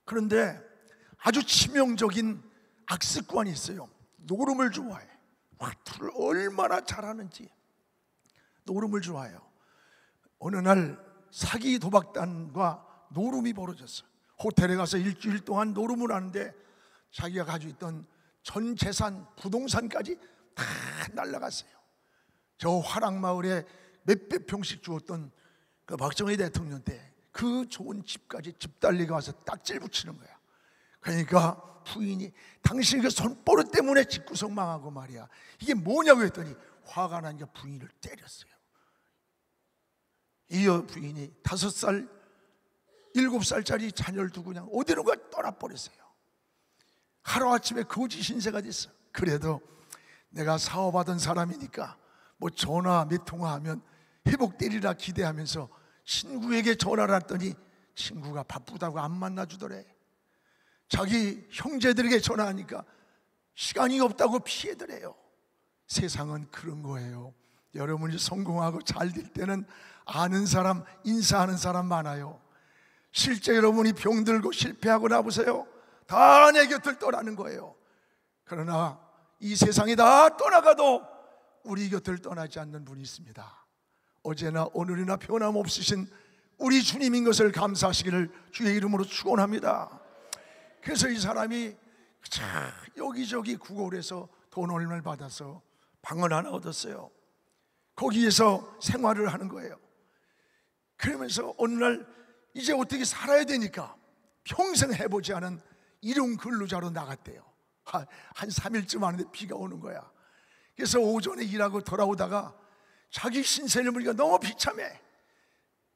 그런데 아주 치명적인 악습관이 있어요. 노름을 좋아해. 화투를 얼마나 잘하는지 노름을 좋아해요. 어느 날 사기 도박단과 노름이 벌어졌어요. 호텔에 가서 일주일 동안 노름을 하는데 자기가 가지고 있던 전 재산, 부동산까지 다 날라갔어요. 저 화랑마을에 몇백 평씩 주었던 그 박정희 대통령 때 그 좋은 집까지 집달리가 와서 딱질 붙이는 거야. 그러니까 부인이 당신 그 손버릇 때문에 집구석 망하고 말이야. 이게 뭐냐고 했더니 화가 나니까 부인을 때렸어요. 이 부인이 5살, 7살짜리 자녀를 두고 그냥 어디론가 떠나버렸어요. 하루아침에 거지 신세가 됐어. 그래도 내가 사업하던 사람이니까 뭐 전화 몇 통화하면 회복되리라 기대하면서 친구에게 전화를 했더니 친구가 바쁘다고 안 만나주더래. 자기 형제들에게 전화하니까 시간이 없다고 피해더래요. 세상은 그런 거예요. 여러분이 성공하고 잘 될 때는 아는 사람, 인사하는 사람 많아요. 실제 여러분이 병들고 실패하고 나보세요. 다 내 곁을 떠나는 거예요. 그러나 이 세상이 다 떠나가도 우리 곁을 떠나지 않는 분이 있습니다. 어제나 오늘이나 변함없으신 우리 주님인 것을 감사하시기를 주의 이름으로 축원합니다. 그래서 이 사람이 여기저기 구걸해서 돈 얼마를 받아서 방을 하나 얻었어요. 거기에서 생활을 하는 거예요. 그러면서 어느 날 이제 어떻게 살아야 되니까 평생 해보지 않은 일용 근로자로 나갔대요. 한 3일쯤 하는데 비가 오는 거야. 그래서 오전에 일하고 돌아오다가 자기 신세를 보니까 너무 비참해.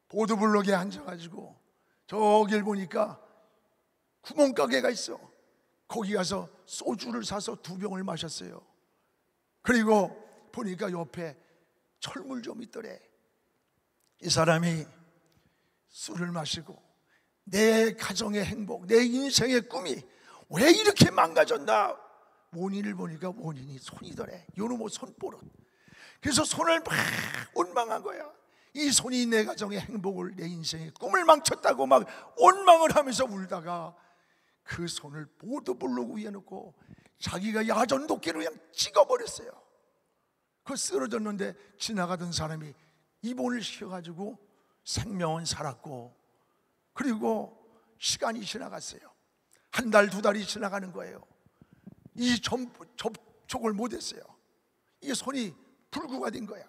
보도블록에 앉아가지고 저길 보니까 구멍가게가 있어. 거기 가서 소주를 사서 2병을 마셨어요. 그리고 보니까 옆에 철물 좀 있더래. 이 사람이 술을 마시고 내 가정의 행복, 내 인생의 꿈이 왜 이렇게 망가졌나? 원인을 보니까 원인이 손이더래. 요놈의 손버릇. 그래서 손을 막 원망한 거야. 이 손이 내 가정의 행복을, 내 인생의 꿈을 망쳤다고 막 원망을 하면서 울다가 그 손을 보도블록 위에 놓고 자기가 야전도끼로 그냥 찍어버렸어요. 그 쓰러졌는데 지나가던 사람이 입원을 시켜가지고 생명은 살았고, 그리고 시간이 지나갔어요. 1달, 2달이 지나가는 거예요. 이 접촉을 못했어요. 이게 손이 불구가 된 거야.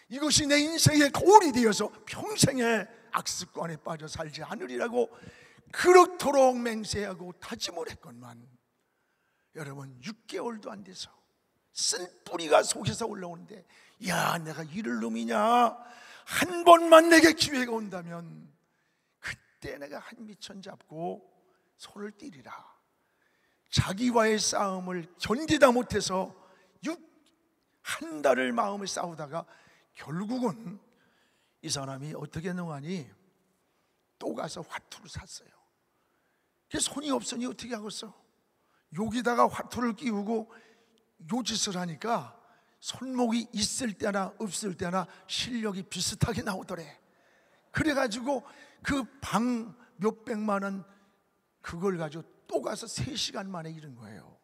이것이 내 인생의 거울이 되어서 평생의 악습관에 빠져 살지 않으리라고 그렇도록 맹세하고 다짐을 했건만, 여러분 6개월도 안 돼서 쓴 뿌리가 속에서 올라오는데, 야, 내가 이럴 놈이냐? 한 번만 내게 기회가 온다면 그때 내가 한 미천 잡고 손을 띠리라. 자기와의 싸움을 견디다 못해서 한 달을 마음을 싸우다가 결국은 이 사람이 어떻게 능하니 또 가서 화투를 샀어요. 그래서 손이 없으니 어떻게 하겠어? 여기다가 화투를 끼우고 요 짓을 하니까 손목이 있을 때나 없을 때나 실력이 비슷하게 나오더래. 그래가지고 그 방 몇백만 원 그걸 가지고 또 가서 3시간 만에 잃은 거예요.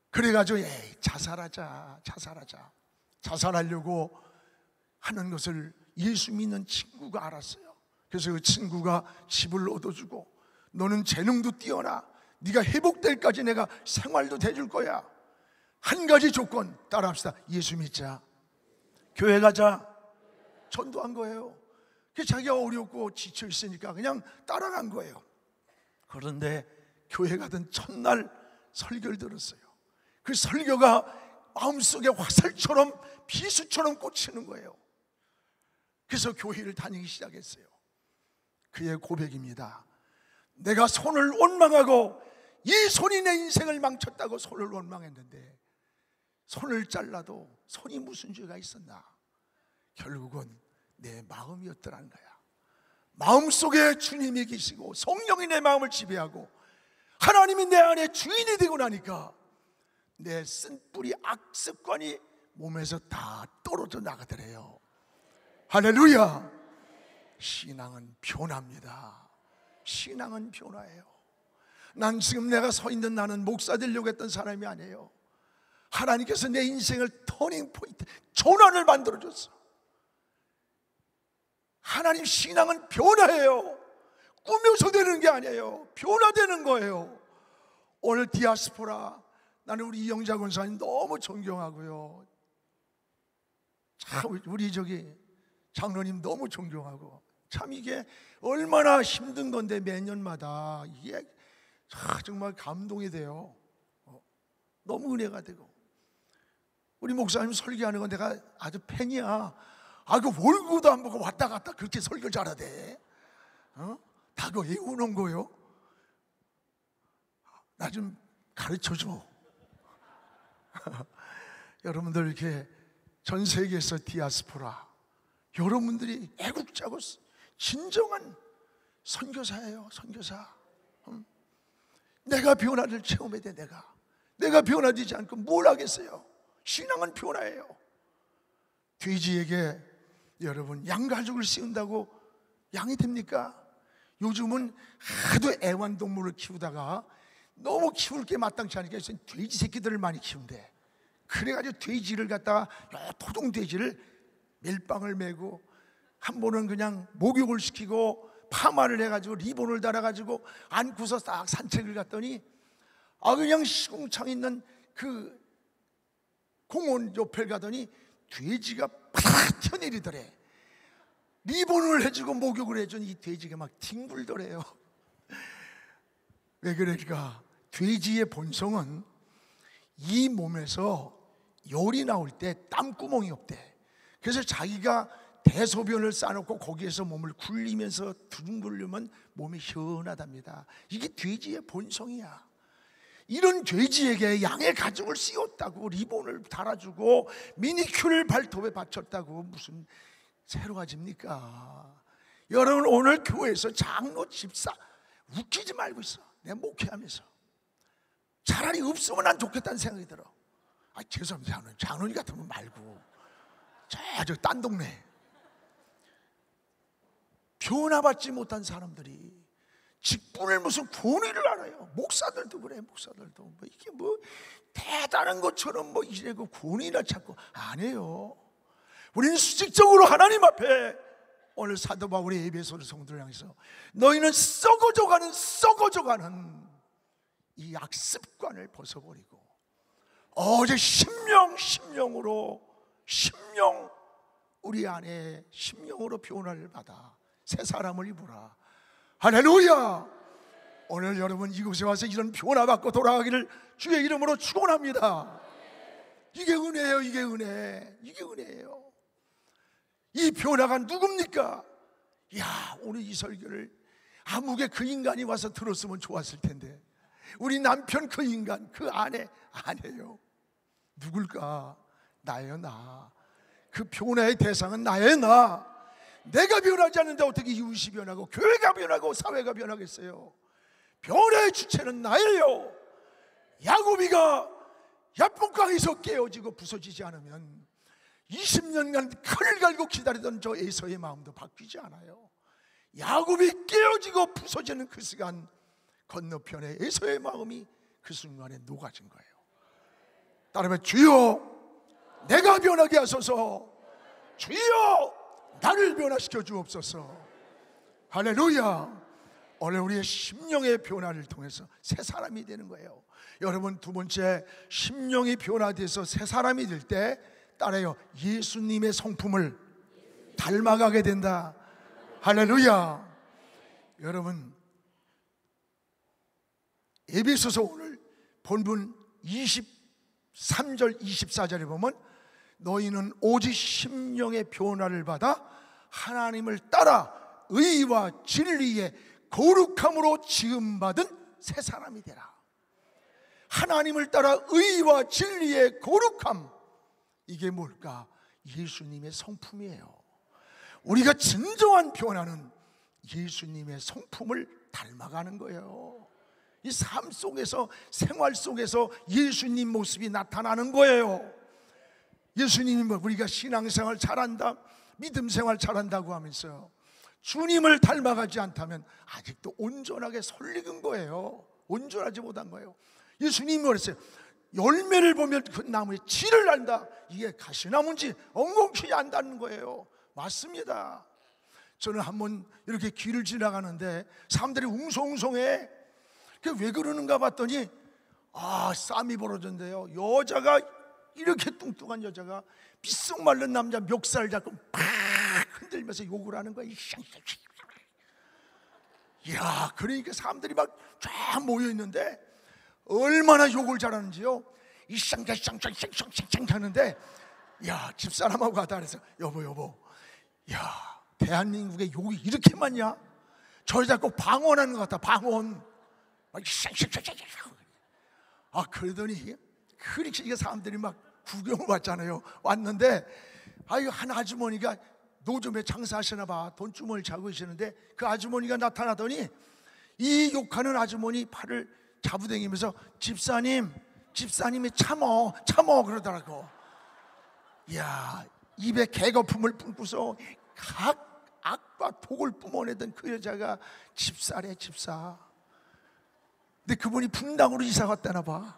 그래가지고 자살하려고 하는 것을 예수 믿는 친구가 알았어요. 그래서 그 친구가 집을 얻어주고, 너는 재능도 뛰어나, 네가 회복될까지 내가 생활도 대줄 거야. 한 가지 조건 따라합시다. 예수 믿자, 교회 가자. 전도한 거예요. 자기가 어렵고 지쳐 있으니까 그냥 따라간 거예요. 그런데 교회 가던 첫날 설교를 들었어요. 그 설교가 마음속에 화살처럼 비수처럼 꽂히는 거예요. 그래서 교회를 다니기 시작했어요. 그의 고백입니다. 내가 손을 원망하고 이 손이 내 인생을 망쳤다고 손을 원망했는데, 손을 잘라도 손이 무슨 죄가 있었나? 결국은 내 마음이었더라는 거야. 마음속에 주님이 계시고 성령이 내 마음을 지배하고 하나님이 내 안에 주인이 되고 나니까 내 쓴뿌리 악습관이 몸에서 다 떨어져 나가더래요. 할렐루야. 신앙은 변합니다. 신앙은 변화예요. 난 지금 내가 서 있는 나는 목사 되려고 했던 사람이 아니에요. 하나님께서 내 인생을 터닝 포인트, 전환을 만들어줬어. 하나님, 신앙은 변화예요. 꾸며서 되는 게 아니에요. 변화되는 거예요. 오늘 디아스포라, 나는 우리 이영자 권사님 너무 존경하고요. 참 우리 장로님 너무 존경하고, 참 이게 얼마나 힘든 건데 매년마다 이게 정말 감동이 돼요. 너무 은혜가 되고, 우리 목사님 설교하는 건 내가 아주 팬이야. 그 월급도 안 보고 왔다 갔다 그렇게 설교 잘하대. 다 그거 외우는 거요? 나 좀 가르쳐줘. 여러분들 이렇게 전 세계에서 디아스포라, 여러분들이 애국자고 진정한 선교사예요. 선교사. 내가 변화를 체험해야 돼. 내가 변화되지 않고 뭘 하겠어요? 신앙은 변화예요. 돼지에게 여러분 양가죽을 씌운다고 양이 됩니까? 요즘은 하도 애완동물을 키우다가 너무 키울 게 마땅치 않으니까 돼지 새끼들을 많이 키운대. 그래가지고 돼지를 갖다가 토종돼지를 멜빵을 메고 한 번은 그냥 목욕을 시키고 파마를 해가지고 리본을 달아가지고 안고서 싹 산책을 갔더니 그냥 시궁창 있는 그 공원 옆에 가더니 돼지가 팍 튀어내리더래. 리본을 해주고 목욕을 해준 이 돼지가 막 뒹굴더래요. 왜 그럴까? 돼지의 본성은 이 몸에서 열이 나올 때 땀구멍이 없대. 그래서 자기가 대소변을 싸놓고 거기에서 몸을 굴리면서 둥글려면 몸이 시원하답니다. 이게 돼지의 본성이야. 이런 돼지에게 양의 가죽을 씌웠다고 리본을 달아주고 미니큐를 발톱에 받쳤다고 무슨 새로가 집니까? 여러분, 오늘 교회에서 장로, 집사 웃기지 말고 있어. 내가 목회하면서 차라리 없으면 난 좋겠다는 생각이 들어. 죄송합니다. 장로님 같으면 말고 저 딴 동네 변화받지 못한 사람들이 직분을 무슨 권위를 알아요. 목사들도 그래. 목사들도 뭐 이게 뭐 대단한 것처럼 뭐 이래고 권위나 찾고 안 해요. 우리는 수직적으로 하나님 앞에 오늘 사도 바울이 에베소서 성도를 향해서 너희는 썩어져가는 이 악습관을 벗어버리고 어제 심령으로 우리 안에 심령으로 변화를 받아 새 사람을 입으라. 할렐루야. 오늘 여러분 이곳에 와서 이런 변화받고 돌아가기를 주의 이름으로 축원합니다. 이게 은혜예요. 이게 은혜예요. 이 변화가 누굽니까? 야, 오늘 이 설교를 아무개 그 인간이 와서 들었으면 좋았을 텐데 우리 남편 그 인간 그 아내요. 누굴까? 나예요. 나. 그 변화의 대상은 나예요. 나. 내가 변하지 않는데 어떻게 이웃이 변하고 교회가 변하고 사회가 변하겠어요? 변화의 주체는 나예요. 야곱이가 야복강에서 깨어지고 부서지지 않으면 20년간 칼을 갈고 기다리던 저 에서의 마음도 바뀌지 않아요. 야곱이 깨어지고 부서지는 그 시간 건너편에 에서의 마음이 그 순간에 녹아진 거예요. 따르며 주여 내가 변하게 하소서. 주여 나를 변화시켜 주옵소서. 할렐루야. 오늘 우리의 심령의 변화를 통해서 새 사람이 되는 거예요. 여러분, 두 번째, 심령이 변화돼서 새 사람이 될 때 따라요, 예수님의 성품을 닮아가게 된다. 할렐루야. 여러분, 에베소서 오늘 본문 23절 24절에 보면 너희는 오직 심령의 변화를 받아 하나님을 따라 의와 진리의 거룩함으로 지음받은 새 사람이 되라. 하나님을 따라 의와 진리의 거룩함, 이게 뭘까? 예수님의 성품이에요. 우리가 진정한 변화는 예수님의 성품을 닮아가는 거예요. 이 삶 속에서, 생활 속에서 예수님 모습이 나타나는 거예요. 예수님은 우리가 신앙생활 잘한다, 믿음생활 잘한다고 하면서 주님을 닮아가지 않다면 아직도 온전하게 설익은 거예요. 온전하지 못한 거예요. 예수님이 그랬어요. 열매를 보면 그 나무의 질을 안다. 이게 가시나무인지 엉겅퀴지 안다는 거예요. 맞습니다. 저는 한번 이렇게 길을 지나가는데 사람들이 웅성웅성해. 왜 그러는가 봤더니 싸움이 벌어졌는데요. 여자가 이렇게 뚱뚱한 여자가 삐쩍 마른 남자 멱살 잡고 팍 흔들면서 욕을 하는 거야. 이야, 그러니까 사람들이 막 쫙 모여 있는데 얼마나 욕을 잘하는지요. 이쌍쌍쌍쌍쌍쌍 하는데, 야, 집사람하고 가다 그래서 여보, 야, 대한민국에 욕이 이렇게 많냐? 저 여자 꼭 방언하는 것 같다. 방언. 그러더니 그렇게 이게 사람들이 막 구경을 왔잖아요. 왔는데 한 아주머니가 노점에 장사하시나 봐. 돈주머니를 차고 계시는데 그 아주머니가 나타나더니 이 욕하는 아주머니 팔을 잡아당기면서 집사님이 참어 그러더라고. 이야, 입에 개거품을 뿜고서 각 악과 독을 뿜어내던 그 여자가 집사래, 집사. 근데 그분이 분당으로 이사 갔다나 봐.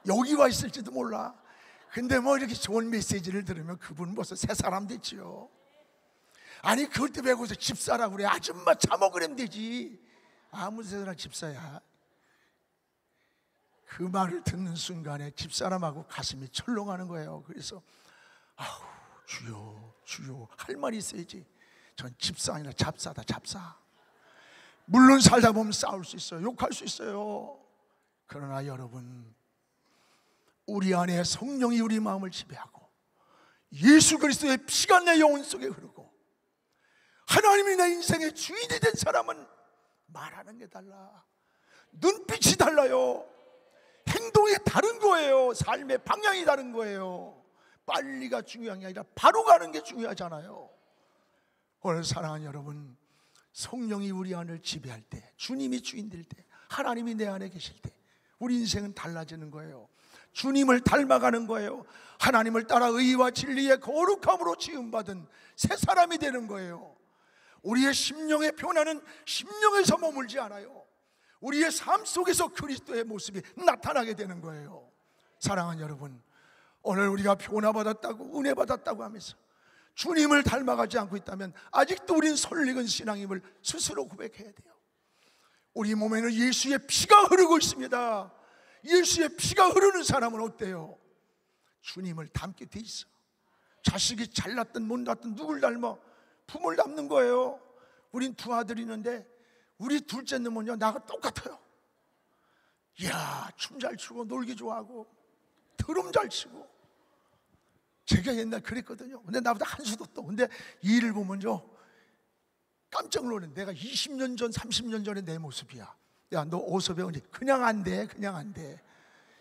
여기 와 있을지도 몰라. 근데 뭐 이렇게 좋은 메시지를 들으면 그분은 벌써 새 사람 됐지요. 아니, 그걸 때 배고서 집사라고 그래. 아줌마 참어 그러면 되지. 아무 데나 집사야. 그 말을 듣는 순간에 집사람하고 가슴이 철렁하는 거예요. 그래서 주여 할 말이 있어야지. 전 집사 아니라 잡사다, 잡사. 물론 살다 보면 싸울 수 있어요. 욕할 수 있어요. 그러나 여러분, 우리 안에 성령이 우리 마음을 지배하고 예수 그리스도의 피가 내 영혼 속에 흐르고 하나님이 내 인생의 주인이 된 사람은 말하는 게 달라. 눈빛이 달라요. 행동이 다른 거예요. 삶의 방향이 다른 거예요. 빨리가 중요한 게 아니라 바로 가는 게 중요하잖아요. 오늘 사랑하는 여러분, 성령이 우리 안을 지배할 때, 주님이 주인 될 때, 하나님이 내 안에 계실 때 우리 인생은 달라지는 거예요. 주님을 닮아가는 거예요. 하나님을 따라 의와 진리의 거룩함으로 지음받은 새 사람이 되는 거예요. 우리의 심령의 변화는 심령에서 머물지 않아요. 우리의 삶 속에서 그리스도의 모습이 나타나게 되는 거예요. 사랑하는 여러분, 오늘 우리가 변화받았다고 은혜 받았다고 하면서 주님을 닮아가지 않고 있다면 아직도 우린 설익은 신앙임을 스스로 고백해야 돼요. 우리 몸에는 예수의 피가 흐르고 있습니다. 예수의 피가 흐르는 사람은 어때요? 주님을 닮게 돼 있어. 자식이 잘났든 못났든 누굴 닮아? 부모를 닮는 거예요. 우린 두 아들이 있는데 우리 둘째 놈은요 나가 똑같아요. 이야, 춤 잘 추고 놀기 좋아하고 드럼 잘 치고. 제가 옛날 그랬거든요. 근데 나보다 한 수도 또. 근데 이 일을 보면요 깜짝 놀래. 내가 20년 전 30년 전에 내 모습이야. 야, 너 어디서 배우니? 그냥 안 돼, 그냥 안 돼.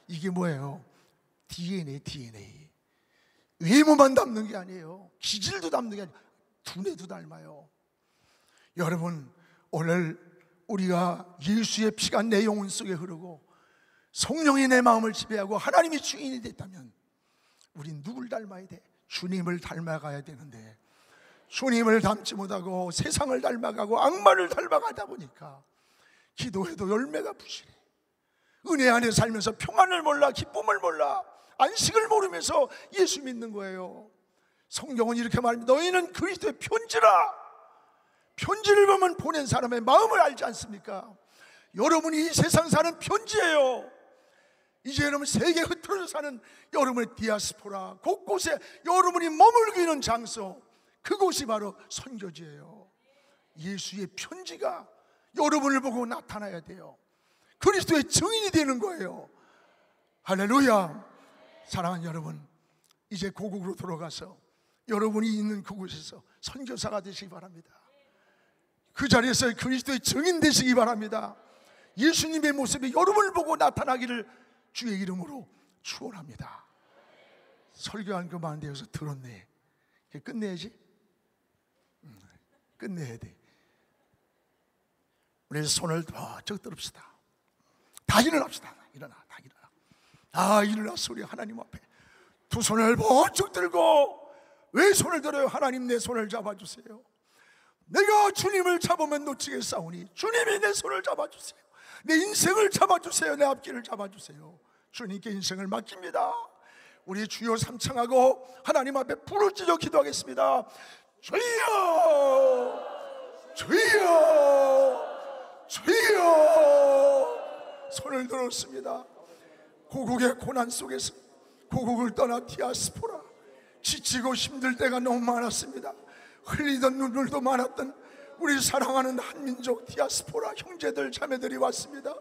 이게 뭐예요? DNA. 외모만 닮는 게 아니에요. 기질도 닮는 게 아니에요. 두뇌도 닮아요. 여러분, 오늘 우리가 예수의 피가 내 영혼 속에 흐르고 성령이 내 마음을 지배하고 하나님이 주인이 됐다면 우린 누굴 닮아야 돼? 주님을 닮아가야 되는데 주님을 닮지 못하고 세상을 닮아가고 악마를 닮아가다 보니까 기도해도 열매가 부실해. 은혜 안에 살면서 평안을 몰라, 기쁨을 몰라, 안식을 모르면서 예수 믿는 거예요. 성경은 이렇게 말합니다. 너희는 그리스도의 편지라. 편지를 보면 보낸 사람의 마음을 알지 않습니까? 여러분이 이 세상 사는 편지예요. 이제 여러분 세계 흩어져 사는 여러분의 디아스포라, 곳곳에 여러분이 머물고 있는 장소, 그곳이 바로 선교지예요. 예수의 편지가 여러분을 보고 나타나야 돼요. 그리스도의 증인이 되는 거예요. 할렐루야. 사랑하는 여러분, 이제 고국으로 돌아가서 여러분이 있는 그곳에서 선교사가 되시기 바랍니다. 그 자리에서 그리스도의 증인 되시기 바랍니다. 예수님의 모습이 여러분을 보고 나타나기를 주의 이름으로 축원합니다. 설교한 그만 되어서 들었네. 끝내야지. 끝내야 돼. 우리 손을 번쩍 들읍시다. 다 일어납시다. 다 일어나. 일어났어. 우리 하나님 앞에 두 손을 번쩍 들고. 왜 손을 들어요? 하나님, 내 손을 잡아주세요. 내가 주님을 잡으면 놓치겠사오니 주님이 내 손을 잡아주세요. 내 인생을 잡아주세요. 내 앞길을 잡아주세요. 주님께 인생을 맡깁니다. 우리 주여 삼창하고 하나님 앞에 부르짖어 기도하겠습니다. 주여, 주여, 주여. 손을 들었습니다. 고국의 고난 속에서 고국을 떠나 디아스포라, 지치고 힘들 때가 너무 많았습니다. 흘리던 눈물도 많았던 우리 사랑하는 한민족 디아스포라 형제들 자매들이 왔습니다.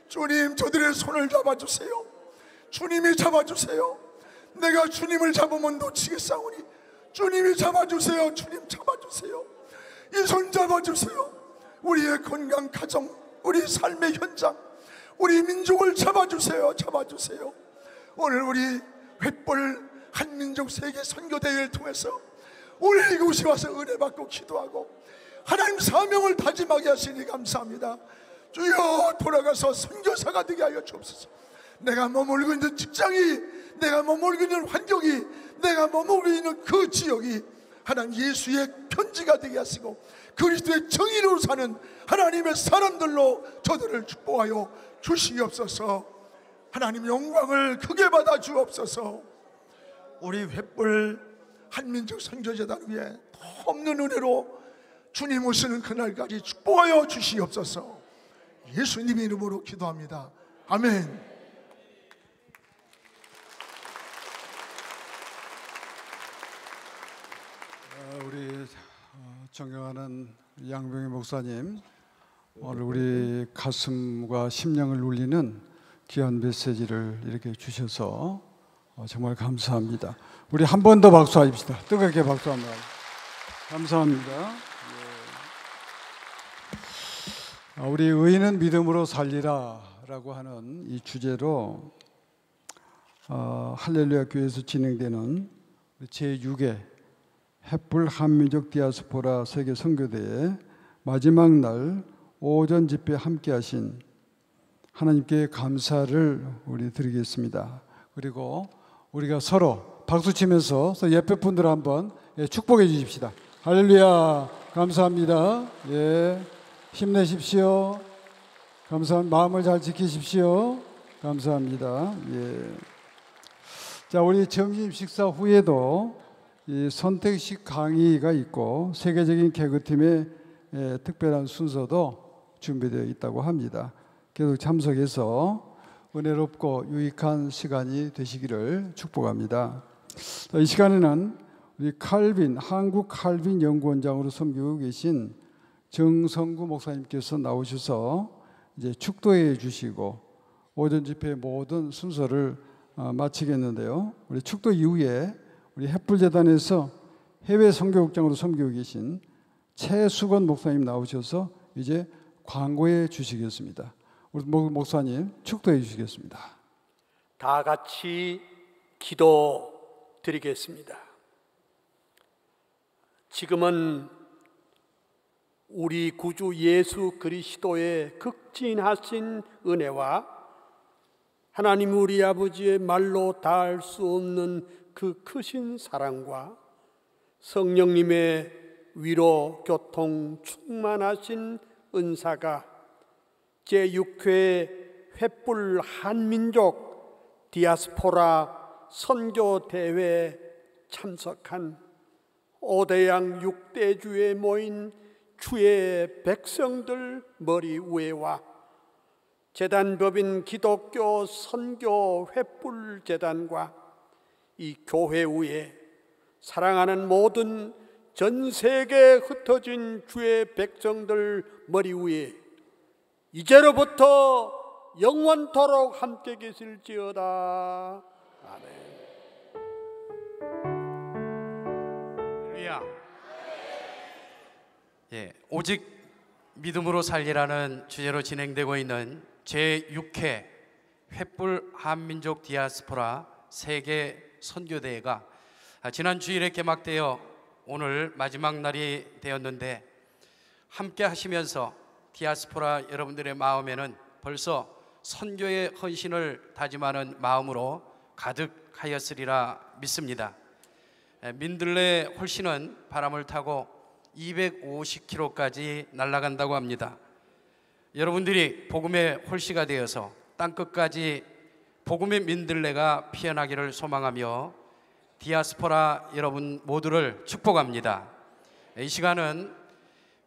주님, 저들의 손을 잡아주세요. 주님이 잡아주세요. 내가 주님을 잡으면 놓치겠사오니 주님이 잡아주세요. 주님 잡아주세요. 이 손 잡아주세요. 우리의 건강, 가정, 우리 삶의 현장, 우리 민족을 잡아주세요. 잡아주세요. 오늘 우리 횃불 한민족 세계 선교대회를 통해서 오늘 이곳에 와서 은혜 받고 기도하고 하나님 사명을 다짐하게 하시니 감사합니다. 주여, 돌아가서 선교사가 되게 하여 주옵소서. 내가 머물고 있는 직장이, 내가 머물고 있는 환경이, 내가 머물고 있는 그 지역이 하나님 예수의 편지가 되게 하시고 그리스도의 정의로 사는 하나님의 사람들로 저들을 축복하여 주시옵소서. 하나님 영광을 크게 받아 주옵소서. 우리 횃불 한민족 선교재단 위에 없는 은혜로 주님 오시는 그날까지 축복하여 주시옵소서. 예수님의 이름으로 기도합니다. 아멘. 우리 존경하는 양병희 목사님, 오늘 우리 가슴과 심령을 울리는 귀한 메시지를 이렇게 주셔서 정말 감사합니다. 우리 한 번 더 박수하십시다. 뜨겁게 박수합니다. 감사합니다. 우리 의인은 믿음으로 살리라라고 하는 이 주제로 할렐루야 교회에서 진행되는 제6회 햇불 한민족 디아스포라 세계 선교대회 마지막 날 오전 집회 함께 하신 하나님께 감사를 우리 드리겠습니다. 그리고 우리가 서로 박수 치면서 옆에 분들 한번 축복해 주십시다. 할렐루야, 감사합니다. 예, 힘내십시오. 감사합니다. 마음을 잘 지키십시오. 감사합니다. 예. 자, 우리 점심 식사 후에도 이 선택식 강의가 있고 세계적인 개그팀의 특별한 순서도 준비되어 있다고 합니다. 계속 참석해서 은혜롭고 유익한 시간이 되시기를 축복합니다. 이 시간에는 우리 한국 칼빈 연구원장으로 섬기고 계신 정성구 목사님께서 나오셔서 이제 축도해 주시고 오전 집회 모든 순서를 마치겠는데요. 우리 축도 이후에 우리 햇불재단에서 해외 선교국장으로 섬기고 계신 최수건 목사님 나오셔서 이제 광고해 주시겠습니다. 우리 목사님 축도해 주시겠습니다. 다 같이 기도 드리겠습니다. 지금은 우리 구주 예수 그리스도의 극진하신 은혜와 하나님 우리 아버지의 말로 다할 수 없는 그 크신 사랑과 성령님의 위로 교통 충만하신 은사가 제6회 횃불 한민족 디아스포라 선교대회에 참석한 오대양 6대주에 모인 주의 백성들 머리 위에와 재단법인 기독교 선교 횃불 재단과 이 교회 위에 사랑하는 모든 전 세계에 흩어진 주의 백성들 머리 위에 이제로부터 영원토록 함께 계실지어다. 아멘. 예, 오직 믿음으로 살리라는 주제로 진행되고 있는 제6회 횃불 한민족 디아스포라 세계 선교대회가 지난 주일에 개막되어 오늘 마지막 날이 되었는데 함께 하시면서 디아스포라 여러분들의 마음에는 벌써 선교의 헌신을 다짐하는 마음으로 가득하였으리라 믿습니다. 민들레 홀씨는 바람을 타고 250km까지 날아간다고 합니다. 여러분들이 복음의 홀씨가 되어서 땅끝까지 복음의 민들레가 피어나기를 소망하며 디아스포라 여러분 모두를 축복합니다. 이 시간은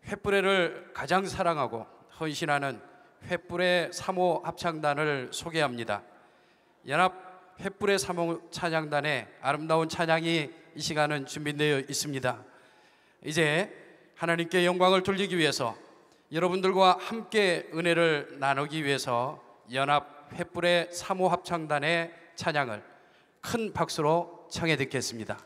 횃불회를 가장 사랑하고 헌신하는 횃불회 3호 합창단을 소개합니다. 연합 횃불회 3호 찬양단의 아름다운 찬양이 이 시간은 준비되어 있습니다. 이제 하나님께 영광을 돌리기 위해서 여러분들과 함께 은혜를 나누기 위해서 연합 횃불회 3호 합창단의 찬양을 큰 박수로 청해 듣겠습니다.